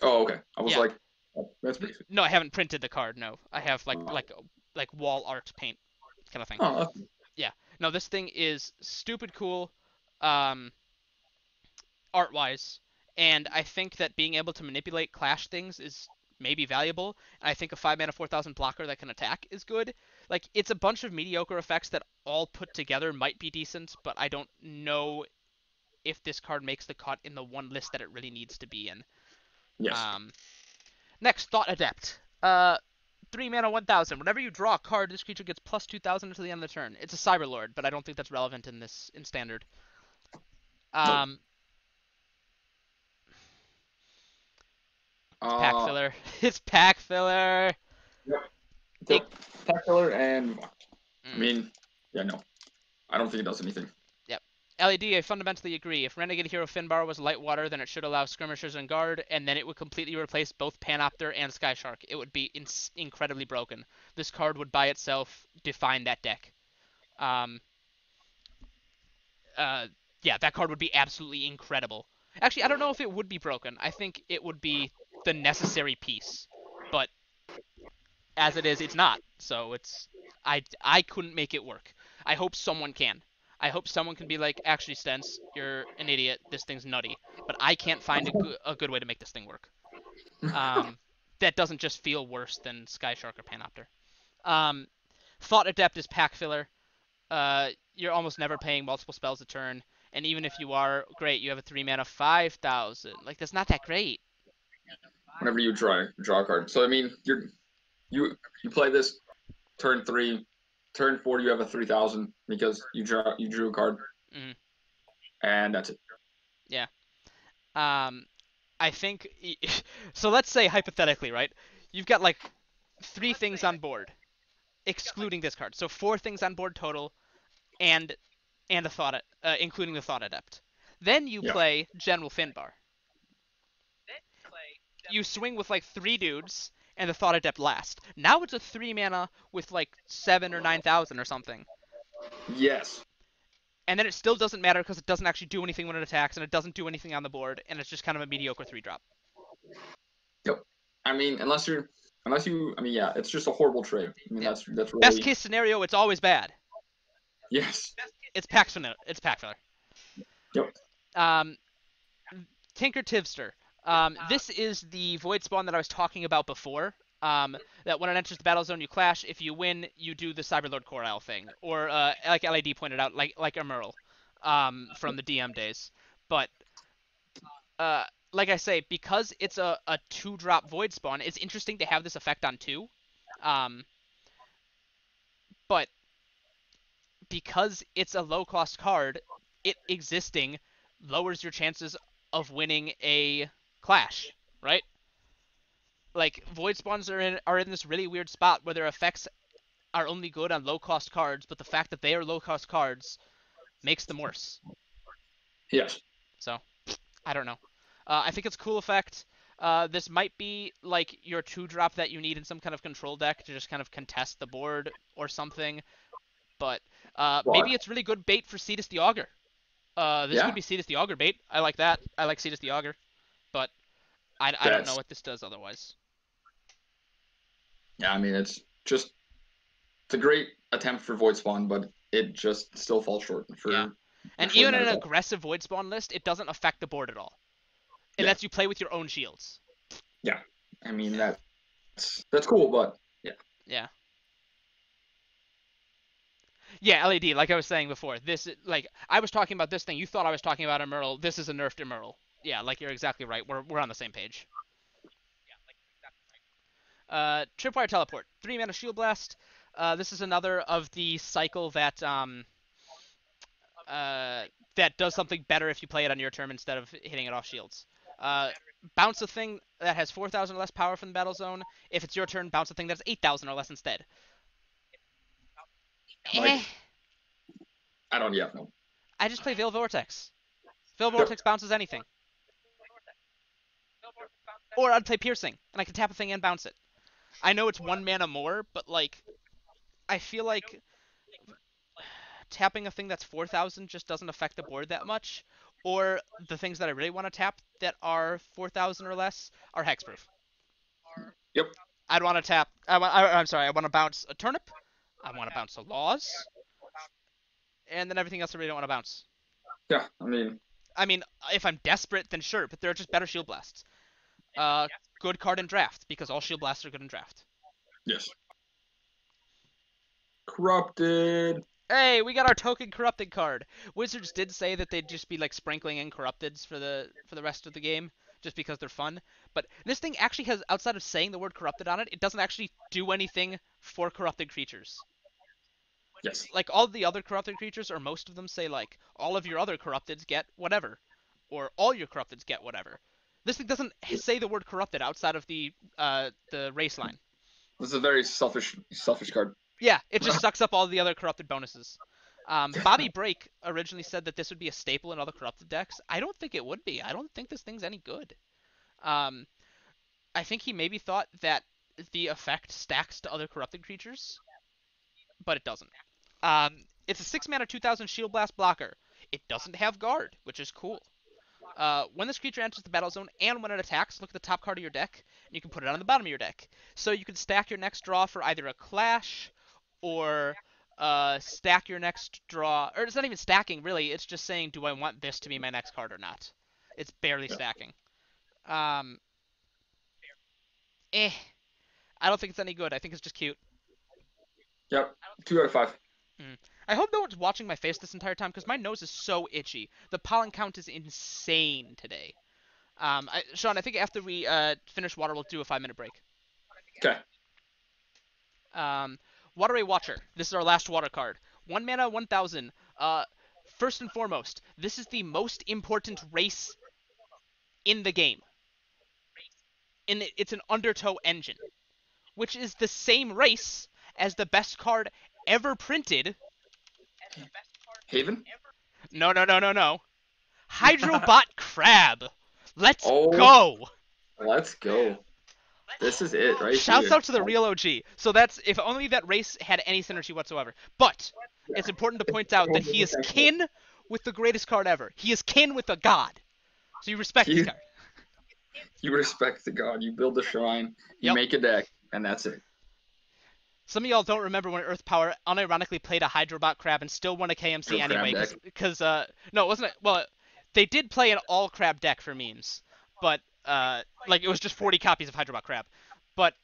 Oh, okay. I was like, oh, that's pretty sick. No, I haven't printed the card. No, I have like wall art paint kind of thing. Oh. Yeah. No, this thing is stupid cool, art-wise, and I think that being able to manipulate clash things is maybe valuable. And I think a 5 mana 4,000 blocker that can attack is good. Like, it's a bunch of mediocre effects that all put together might be decent, but I don't know if this card makes the cut in the one list that it really needs to be in. Yes. Next, Thought Adept. 3 mana 1,000. Whenever you draw a card, this creature gets plus 2,000 until the end of the turn. It's a Cyberlord, but I don't think that's relevant in standard. Nope. Pack filler. It's pack filler. Yep. Pack filler and I mean, yeah, no. I don't think it does anything. Yep. LED, I fundamentally agree. If Renegade Hero Finbar was light water, then it should allow skirmishers and guard, and then it would completely replace both Panopter and Sky Shark. It would be incredibly broken. This card would by itself define that deck. Yeah, that card would be absolutely incredible. Actually, I don't know if it would be broken. I think it would be the necessary piece. But as it is, it's not. So I couldn't make it work. I hope someone can. I hope someone can be like, actually, Stens, you're an idiot. This thing's nutty. But I can't find a good way to make this thing work. That doesn't just feel worse than Sky Shark or Panopter. Thought Adept is pack filler. You're almost never paying multiple spells a turn. And even if you are, great, you have a 3 mana 5,000. Like, that's not that great. Whenever you draw a card. So, I mean, you you play this turn 3, turn 4 you have a 3,000 because you drew a card, and that's it. Yeah. I think so. Let's say hypothetically, right? You've got like 3 things on board, excluding this card. So 4 things on board total, and a thought, including the thought adept. Then you Yeah. play General Finbar. You swing with like 3 dudes, and the thought adept last. Now it's a 3 mana with like 7 or 9,000 or something. Yes. And then it still doesn't matter because it doesn't actually do anything when it attacks, and it doesn't do anything on the board, and it's just kind of a mediocre 3-drop. Yep. I mean, unless you, I mean, yeah, it's just a horrible trade. I mean, Yeah. that's really Best case scenario, it's always bad. Yes. It's pack filler. It's pack filler. Yep. Tinker Tivster. This is the Void Spawn that I was talking about before. That when it enters the battle zone, you clash. If you win, you do the Cyberlord Coral thing, or like LAD pointed out, like Emerald, from the DM days. But like I say, because it's a 2-drop Void Spawn, it's interesting to have this effect on 2. But because it's a low-cost card, it existing lowers your chances of winning a clash, right? Like, Void Spawns are in this really weird spot where their effects are only good on low-cost cards, but the fact that they are low-cost cards makes them worse. Yes. So, I don't know. I think it's a cool effect. This might be like your 2-drop that you need in some kind of control deck to just kind of contest the board or something. But maybe it's really good bait for Cetus the Augur. This could be Cetus the Augur bait. I like that. I like Cetus the Augur. But I don't know what this does otherwise. Yeah, I mean, it's a great attempt for Void Spawn, but it just still falls short. And even in an aggressive Void Spawn list, it doesn't affect the board at all. It lets you play with your own shields. Yeah. I mean, that's cool, but yeah. Yeah. Yeah, LAD, like I was saying before, this, like, I was talking about this thing, you thought I was talking about Emerald, this is a nerfed Emerald. Yeah, like, you're exactly right, we're on the same page. Tripwire Teleport, 3 mana Shield Blast. This is another of the cycle that that does something better if you play it on your turn instead of hitting it off shields. Bounce a thing that has 4,000 or less power from the battle zone. If it's your turn, bounce a thing that's 8,000 or less instead. Like, I don't yet know. I just play Veil Vortex. Veil Vortex bounces anything. Or I'd play Piercing, and I can tap a thing and bounce it. I know it's 1 mana more, but like, I feel like tapping a thing that's 4,000 just doesn't affect the board that much. Or the things that I really want to tap that are 4,000 or less are hexproof. Yep. I'd want to tap. I want to bounce a Turnip. I want to bounce a Laws. And then everything else I really don't want to bounce. Yeah, I mean, if I'm desperate, then sure, but they're just better Shield Blasts. Good card in draft, because all Shield Blasts are good in draft. Yes. Corrupted. Hey, we got our token Corrupted card. Wizards did say that they'd just be like sprinkling in Corrupteds for the rest of the game, just because they're fun. But this thing actually has, outside of saying the word Corrupted on it, it doesn't actually do anything for Corrupted creatures. Yes. Like, all the other Corrupted creatures, or most of them, say, like, all of your other Corrupteds get whatever. Or all your Corrupteds get whatever. This thing doesn't say the word Corrupted outside of the race line. This is a very selfish card. Yeah, it just sucks up all the other Corrupted bonuses. Bobby Break originally said that this would be a staple in other Corrupted decks. I don't think it would be. I don't think this thing's any good. I think he maybe thought that the effect stacks to other Corrupted creatures, but it doesn't. It's a 6 mana 2,000 Shield Blast blocker. It doesn't have Guard, which is cool. When this creature enters the battle zone and when it attacks, look at the top card of your deck, and you can put it on the bottom of your deck. So you can stack your next draw for either a Clash, or stack your next draw, or it's not even stacking, really, it's just saying, do I want this to be my next card or not? It's barely stacking. I don't think it's any good. I think it's just cute. Yep, 2 out of 5. I hope no one's watching my face this entire time, because my nose is so itchy. The pollen count is insane today. Sean, I think after we finish water, we'll do a 5-minute break. Okay. Um, Waterway Watcher. This is our last water card. 1 mana, 1000. First and foremost, this is the most important race in the game. It's an Undertow engine, which is the same race as the best card ever printed. Haven? No, no, no, no, no. Hydrobot Crab. Let's Oh, go. let's go. This is it right Shouts here. out to the real OG. So that's if only that race had any synergy whatsoever. But it's important to point out that he is kin with the greatest card ever. He is kin with a god. So you respect this card. You respect the god. You build a shrine. You make a deck, and that's it. Some of y'all don't remember when Earth Power unironically played a Hydrobot Crab and still won a KMC anyway. Because no, it wasn't. Well, they did play an all crab deck for memes, but like it was just 40 copies of Hydrobot Crab. But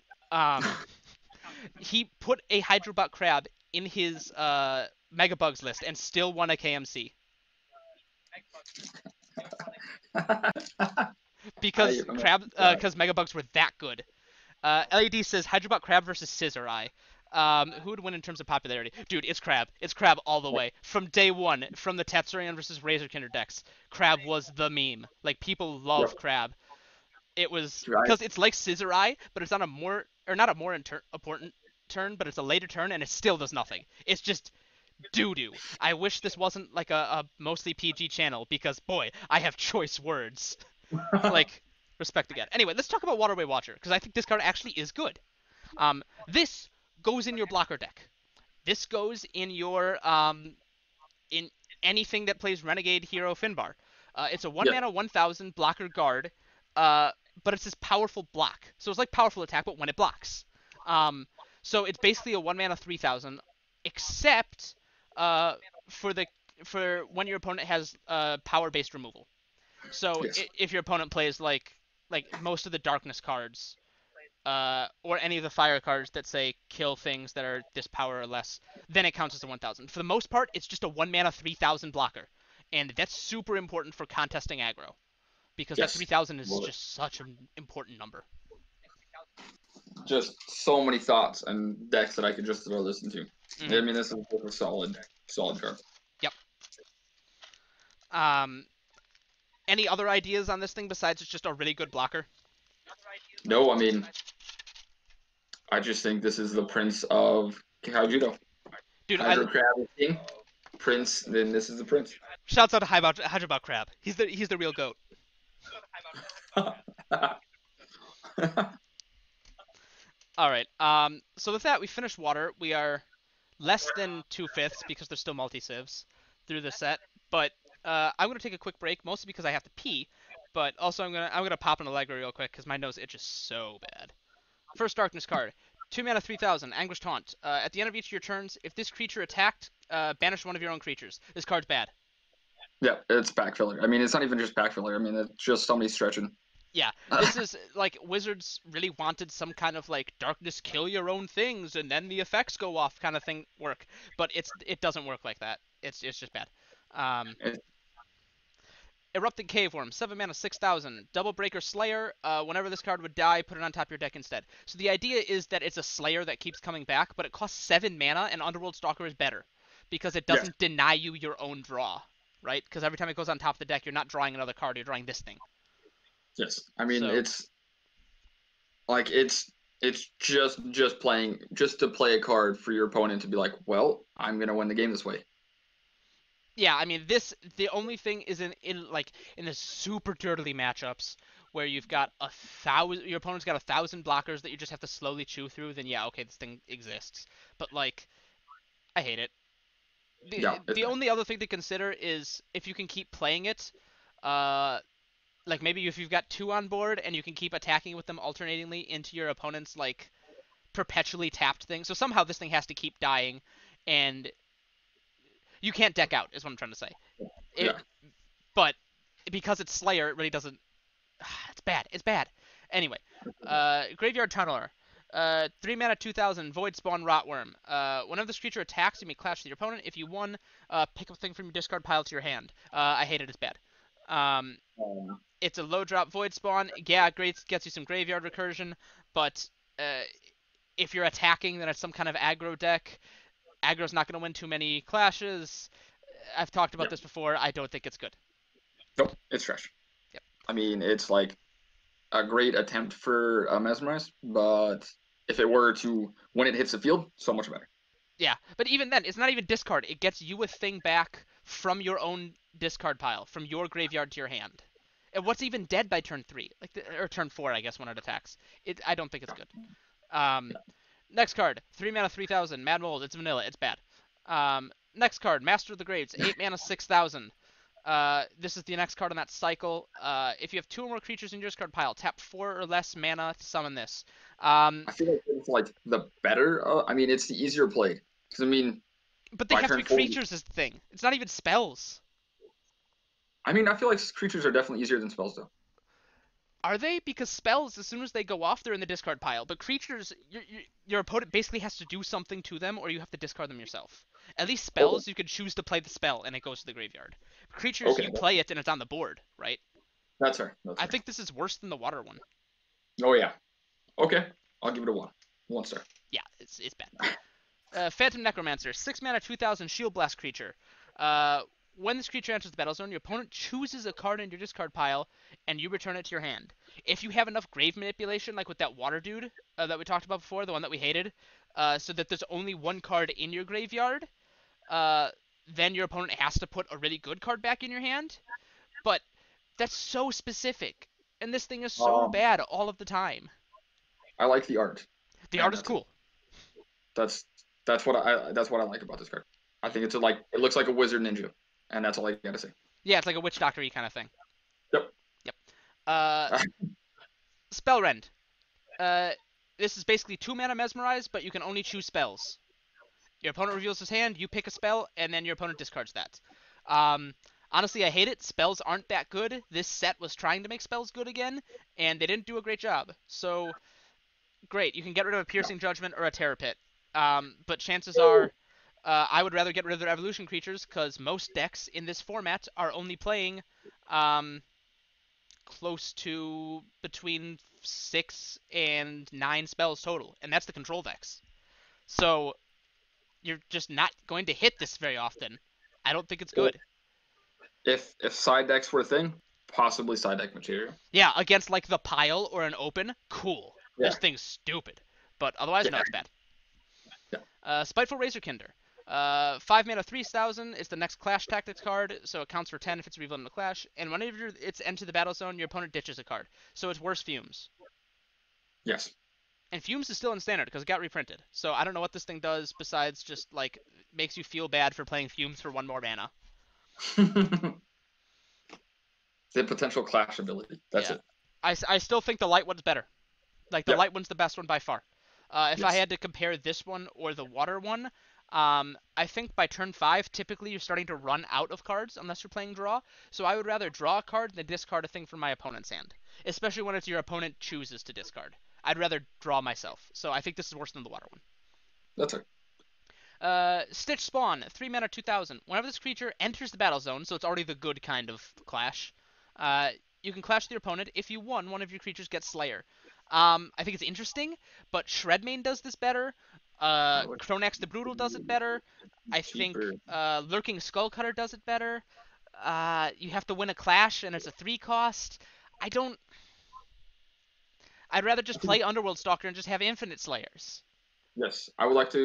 he put a Hydrobot Crab in his Mega Bugs list and still won a KMC. Because Mega Bugs were that good. LED says Hydrobot Crab versus Scissorai. Who would win in terms of popularity? Dude, it's Crab. It's Crab all the way. From day one, from the Tetsurion versus Razorkinder decks, Crab was the meme. Like, people love Crab. It was because it's like Scissorai, but it's on a more, or not a more important turn, but it's a later turn, and it still does nothing. It's just doo-doo. I wish this wasn't like a mostly PG channel, because, boy, I have choice words. Like, respect again. Anyway, let's talk about Waterway Watcher, because I think this card actually is good. This goes in your blocker deck. This goes in your in anything that plays Renegade Hero Finbar. It's a 1 mana 1000 blocker guard, but it's this powerful block. So it's like powerful attack, but when it blocks. So it's basically a 1 mana 3000, except for when your opponent has power-based removal. So if your opponent plays like most of the darkness cards, or any of the fire cards that say kill things that are this power or less, then it counts as a 1000. For the most part, it's just a 1 mana 3000 blocker, and that's super important for contesting aggro, because that 3000 is just such an important number. Just so many thoughts and decks that I could just throw this into. Mm-hmm. I mean, this is a solid card. Yep. Any other ideas on this thing besides it's just a really good blocker? No, I mean, I just think this is the Prince of Judo. Dude, Hydro Crab is king. Prince, then this is the Prince. Shouts out to Hydrobot Crab. He's the real goat. All right. So with that, we finished water. We are less than 2/5 because there's still multi-civs through the set. But I'm gonna take a quick break, mostly because I have to pee. But also I'm gonna pop an Allegro real quick because my nose itches so bad. First darkness card. 2 mana 3000, Anguished Haunt. At the end of each of your turns, if this creature attacked, banish one of your own creatures. This card's bad. Yeah, it's backfiller. I mean, it's not even just backfiller. I mean, it's just somebody stretching. Yeah, this is like Wizards really wanted some kind of like darkness kill your own things and then the effects go off kind of thing work, but it doesn't work like that. It's just bad. Erupting Cave Worm, 7 mana 6000, Double Breaker Slayer. Whenever this card would die, put it on top of your deck instead. So the idea is that it's a Slayer that keeps coming back, but it costs 7 mana, and Underworld Stalker is better because it doesn't deny you your own draw, right? Because every time it goes on top of the deck, you're not drawing another card, you're drawing this thing. Yes, I mean it's just playing to play a card for your opponent to be like, well, I'm gonna win the game this way. Yeah, I mean the only thing is in the super dirty matchups where you've got your opponent's got 1,000 blockers that you just have to slowly chew through. Then yeah, okay, this thing exists. But like, I hate it. The only other thing to consider is if you can keep playing it. Like maybe if you've got 2 on board and you can keep attacking with them alternatingly into your opponent's like perpetually tapped thing. So somehow this thing has to keep dying, and you can't deck out is what I'm trying to say. But because it's Slayer, it really doesn't. It's bad. It's bad. Anyway, Graveyard Tunneler. 3 mana 2000 Void Spawn Rotworm. Whenever this creature attacks, you may clash with your opponent. If you won, pick a thing from your discard pile to your hand. I hate it. It's bad. It's a low drop Void Spawn. Yeah, great, gets you some graveyard recursion, but If you're attacking, then it's some kind of aggro deck. Aggro's not going to win too many clashes. I've talked about Yep. this before. I don't think it's good. Nope, it's trash. Yep. I mean, it's like a great attempt for Mesmerize, but if it were to, when it hits the field, so much better. Yeah, but even then, it's not even discard. It gets you a thing back from your own discard pile, from your graveyard to your hand. And what's even dead by turn 3? Or turn 4, I guess, when it attacks. I don't think it's good. Next card, 3 mana 3000, Mad Mold, it's vanilla, it's bad. Next card, Master of the Graves, 8 mana 6000. This is the next card on that cycle. If you have 2 or more creatures in your discard pile, tap 4 or less mana to summon this. I feel like it's like the better. I mean, it's the easier played. Because I mean, but they by have to turn be 4, creatures is the thing. It's not even spells. I mean, I feel like creatures are definitely easier than spells, though. Are they? Because spells, as soon as they go off, they're in the discard pile. But creatures, your opponent basically has to do something to them, or you have to discard them yourself. At least spells, you can choose to play the spell, and it goes to the graveyard. Creatures, Okay, you play it, and it's on the board, right? That's fair. That's I fair. think this is worse than the water one. Oh yeah. Okay, I'll give it a 1. 1 star. Yeah, it's bad. Phantom Necromancer, 6 mana, 2000 Shield Blast creature. When this creature enters the battle zone, your opponent chooses a card in your discard pile, and you return it to your hand. If you have enough grave manipulation, like with that water dude that we talked about before, the one that we hated, so that there's only 1 card in your graveyard, then your opponent has to put a really good card back in your hand. But that's so specific, and this thing is so bad all of the time. I like the art. The art is cool. That's what I like about this card. I think it looks like a wizard ninja, and that's all I gotta say. Yeah, it's like a witch doctor-y kind of thing. Yep. Spellrend. This is basically 2 mana Mesmerize, but you can only choose spells. Your opponent reveals his hand, you pick a spell, and then your opponent discards that. Honestly, I hate it. Spells aren't that good. This set was trying to make spells good again, and they didn't do a great job. So, great. You can get rid of a Piercing Judgment or a Terror Pit. But chances are, I would rather get rid of their evolution creatures, because most decks in this format are only playing close to between 6 and 9 spells total, and that's the control decks. So you're just not going to hit this very often. I don't think it's good. If side decks were a thing, possibly side deck material. Yeah, against like the pile or an open, cool. Yeah. This thing's stupid, but otherwise, no, it's bad. Yeah. Spiteful Razorkinder. 5 mana 3000 is the next Clash Tactics card, so it counts for 10 if it's revealed in the Clash. And whenever it's entered the battle zone, your opponent ditches a card. So it's worse Fumes. Yes. And Fumes is still in Standard because it got reprinted. So I don't know what this thing does besides just like makes you feel bad for playing Fumes for 1 more mana. The potential Clash ability. That's it. I still think the light one's better. Like the light one's the best one by far. If I had to compare this one or the water one, I think by turn 5, typically you're starting to run out of cards unless you're playing draw. So I would rather draw a card than discard a thing from my opponent's hand, especially when it's your opponent chooses to discard. I'd rather draw myself. So I think this is worse than the water one. That's it. Stitch Spawn, 3 mana 2000. Whenever this creature enters the battle zone, so it's already the good kind of clash, you can clash with your opponent. If you won, one of your creatures gets Slayer. I think it's interesting, but Shredmane does this better. Chronax the Brutal does it better. I think Lurking Skullcutter does it better. You have to win a clash, and it's a 3 cost. I'd rather just play Underworld Stalker and just have infinite Slayers. Yes, I would have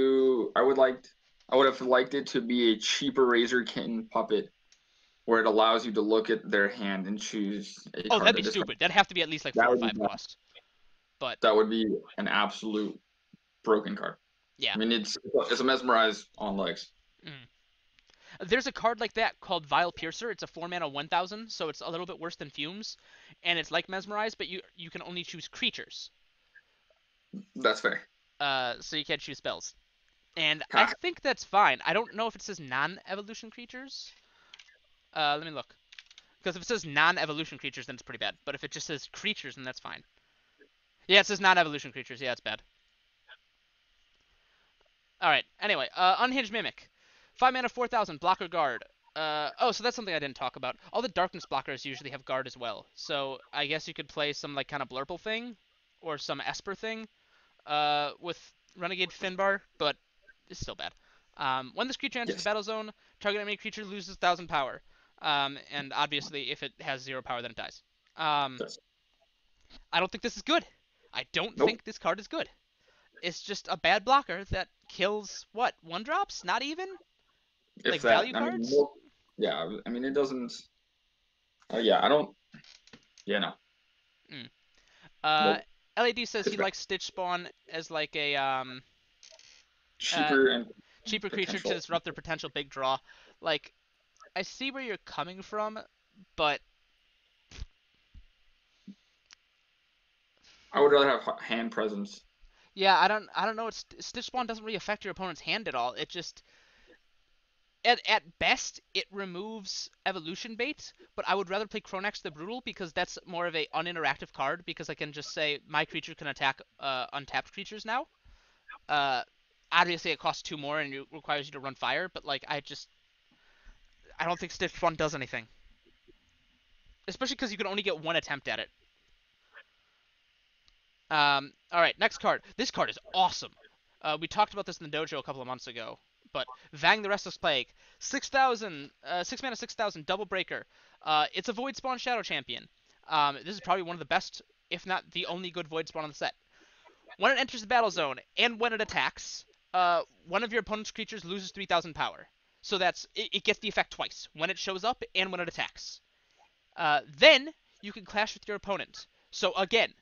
liked it to be a cheaper Razorkin puppet, where it allows you to look at their hand and choose a card. That'd be stupid. That'd have to be at least like 4 or 5 cost. But that would be an absolute broken card. Yeah. I mean, it's a Mesmerize on legs. There's a card like that called Vile Piercer. It's a 4 mana 1000, so it's a little bit worse than Fumes, and it's like Mesmerize, but you can only choose creatures. That's fair. So you can't choose spells. And I think that's fine. I don't know if it says non-evolution creatures. Let me look. Because if it says non-evolution creatures, then it's pretty bad. But if it just says creatures, then that's fine. Yeah, it says non-evolution creatures. Yeah, it's bad. Alright, anyway. Unhinged Mimic. 5 mana 4000, blocker guard. So that's something I didn't talk about. All the darkness blockers usually have guard as well. So I guess you could play some like kind of Blurple thing, or some Esper thing, with Renegade Finbar, but it's still bad. When this creature enters the Yes. battle zone, target enemy creature loses 1,000 power. And obviously, if it has 0 power, then it dies. Um, Yes. I don't think this is good. I don't Nope. think this card is good. It's just a bad blocker that kills what, one drops? Not even If like that, value I mean, cards. well, yeah. I mean, it doesn't. Yeah, I don't. Yeah, no. Mm. Uh, Nope. LAD says It's he bad. likes Stitch Spawn as like a uh, Cheaper and cheaper creature to potential. disrupt their potential big draw. Like, I see where you're coming from, but I would rather have hand presence. yeah, I don't know. Stitch Spawn doesn't really affect your opponent's hand at all. It just at best it removes evolution bait, but I would rather play Chronax the Brutal because that's more of a uninteractive card because I can just say my creature can attack untapped creatures now. Uh, Obviously it costs 2 more and it requires you to run fire, but like I don't think Stitch Spawn does anything, especially because you can only get one attempt at it. All right, next card. This card is awesome. We talked about this in the dojo a couple of months ago, but Vang the Restless Plague, 6,000, 6 mana, 6,000, double breaker. It's a Void Spawn Shadow Champion. This is probably one of the best, if not the only good Void Spawn on the set. When it enters the battle zone and when it attacks, one of your opponent's creatures loses 3,000 power. So it gets the effect twice, when it shows up and when it attacks. Then you can clash with your opponent. So again,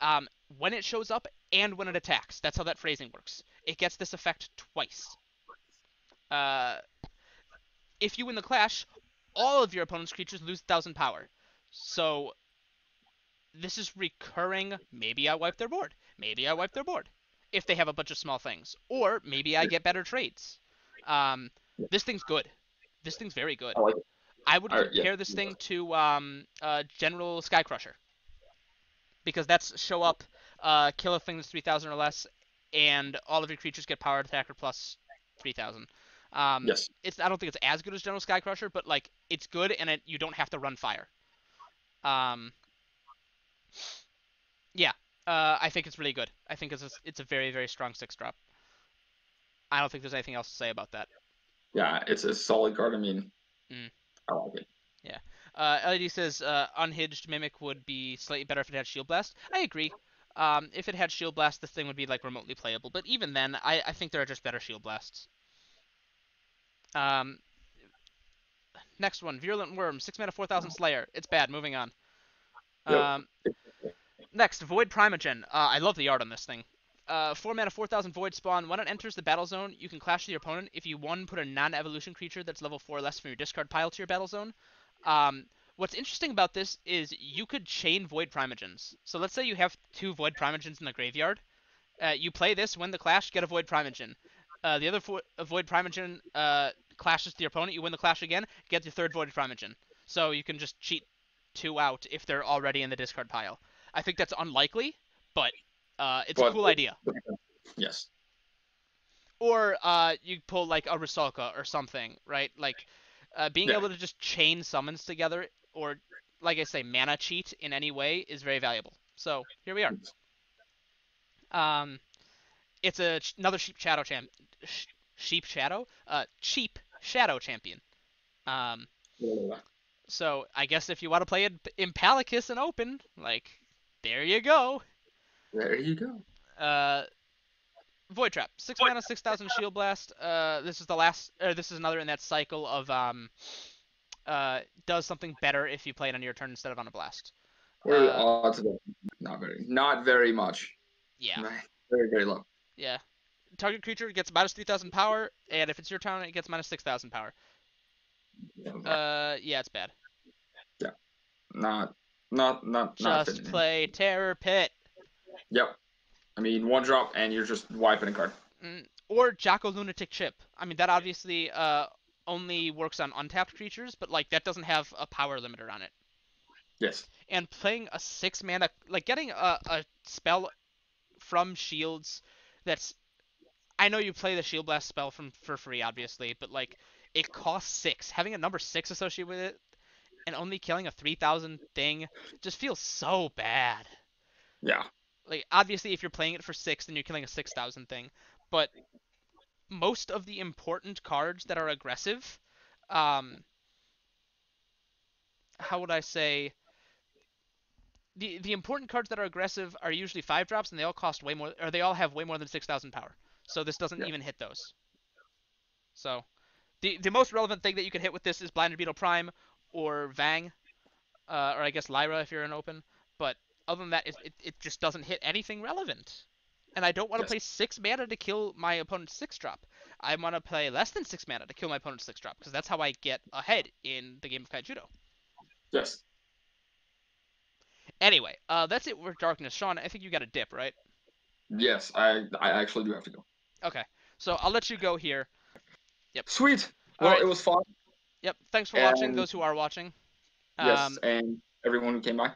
um, when it shows up and when it attacks. That's how that phrasing works. It gets this effect twice. Uh, if you win the clash, all of your opponent's creatures lose 1,000 power. So this is recurring. Maybe I wipe their board. Maybe I wipe their board if they have a bunch of small things, or maybe I get better trades. Um, Yeah, this thing's good. This thing's very good. I like it. I would Yeah. compare this thing to General Skycrusher because that's show up, kill a thing that's 3,000 or less, and all of your creatures get power attacker plus 3,000. Yes. It's I don't think it's as good as General Skycrusher, but like it's good and you don't have to run fire. Um, yeah, I think it's really good. I think it's a very very strong 6 drop. I don't think there's anything else to say about that. Yeah, it's a solid card. I mean, Mm, I like it. yeah. LED says Unhinged Mimic would be slightly better if it had Shield Blast. I agree. If it had Shield Blast, this thing would be like remotely playable. But even then, I think there are just better Shield Blasts. Um, Next one, Virulent Worm, 6 mana, 4,000 Slayer. It's bad. Moving on. Yep. Um, Next, Void Primogen. I love the art on this thing. 4 mana, 4,000 Void Spawn. When it enters the battle zone, you can clash with your opponent. If you put a non-evolution creature that's level 4 or less from your discard pile to your battle zone. What's interesting about this is you could chain Void Primogens. So let's say you have 2 Void Primogens in the graveyard. You play this, win the clash, get a Void Primogen. The other Void Primogen clashes to your opponent. You win the clash again, get your third Void Primogen. So you can just cheat 2 out if they're already in the discard pile. I think that's unlikely, but it's a But cool idea. yes. Or you pull like a Rusalka or something, right? Like being Yeah. able to just chain summons together, or like I say, mana cheat in any way is very valuable. So here we are. Um, it's another cheap shadow champion. Um, so I guess if you want to play it Impalicus and open, like there you go. There you go. Void Trap, 6 mana, 6,000 Shield Blast. This is the last, or this is another in that cycle of does something better if you play it on your turn instead of on a blast. What are the odds of that? Not very much. Yeah, Very, very low. yeah. Target creature gets minus 3,000 power, and if it's your turn, it gets minus 6,000 power. Yeah, it's bad. Yeah. Not Just fitting in. play Terror Pit. Yep. I mean, 1 drop and you're just wiping a card. Or Jocko Lunatic Chip. I mean, that obviously only works on untapped creatures, but like that doesn't have a power limiter on it. Yes. And playing a 6 mana, like getting a spell from shields that's, I know you play the Shield Blast spell for free, obviously, but like it costs 6. Having a number 6 associated with it and only killing a 3,000 thing just feels so bad. Yeah. Like, obviously, if you're playing it for 6, then you're killing a 6,000 thing. But most of the important cards that are aggressive, um, how would I say? The important cards that are aggressive are usually 5 drops, and they all cost way more, or they all have way more than 6,000 power. So this doesn't Yeah. even hit those. So the most relevant thing that you can hit with this is Blinded Beetle Prime or Vang, or I guess Lyra if you're in open. But other than that, it just doesn't hit anything relevant. And I don't want to Yes. play 6 mana to kill my opponent's 6-drop. I want to play less than 6 mana to kill my opponent's 6-drop, because that's how I get ahead in the game of Kaijudo. Yes. Anyway, that's it with Darkness. Sean, I think you got a dip, right? Yes. I actually do have to go. Okay. So I'll let you go here. Yep. Sweet. All Well, right. it was fun, Yep. Thanks for watching, and those who are watching. yes, Um, and everyone who came by.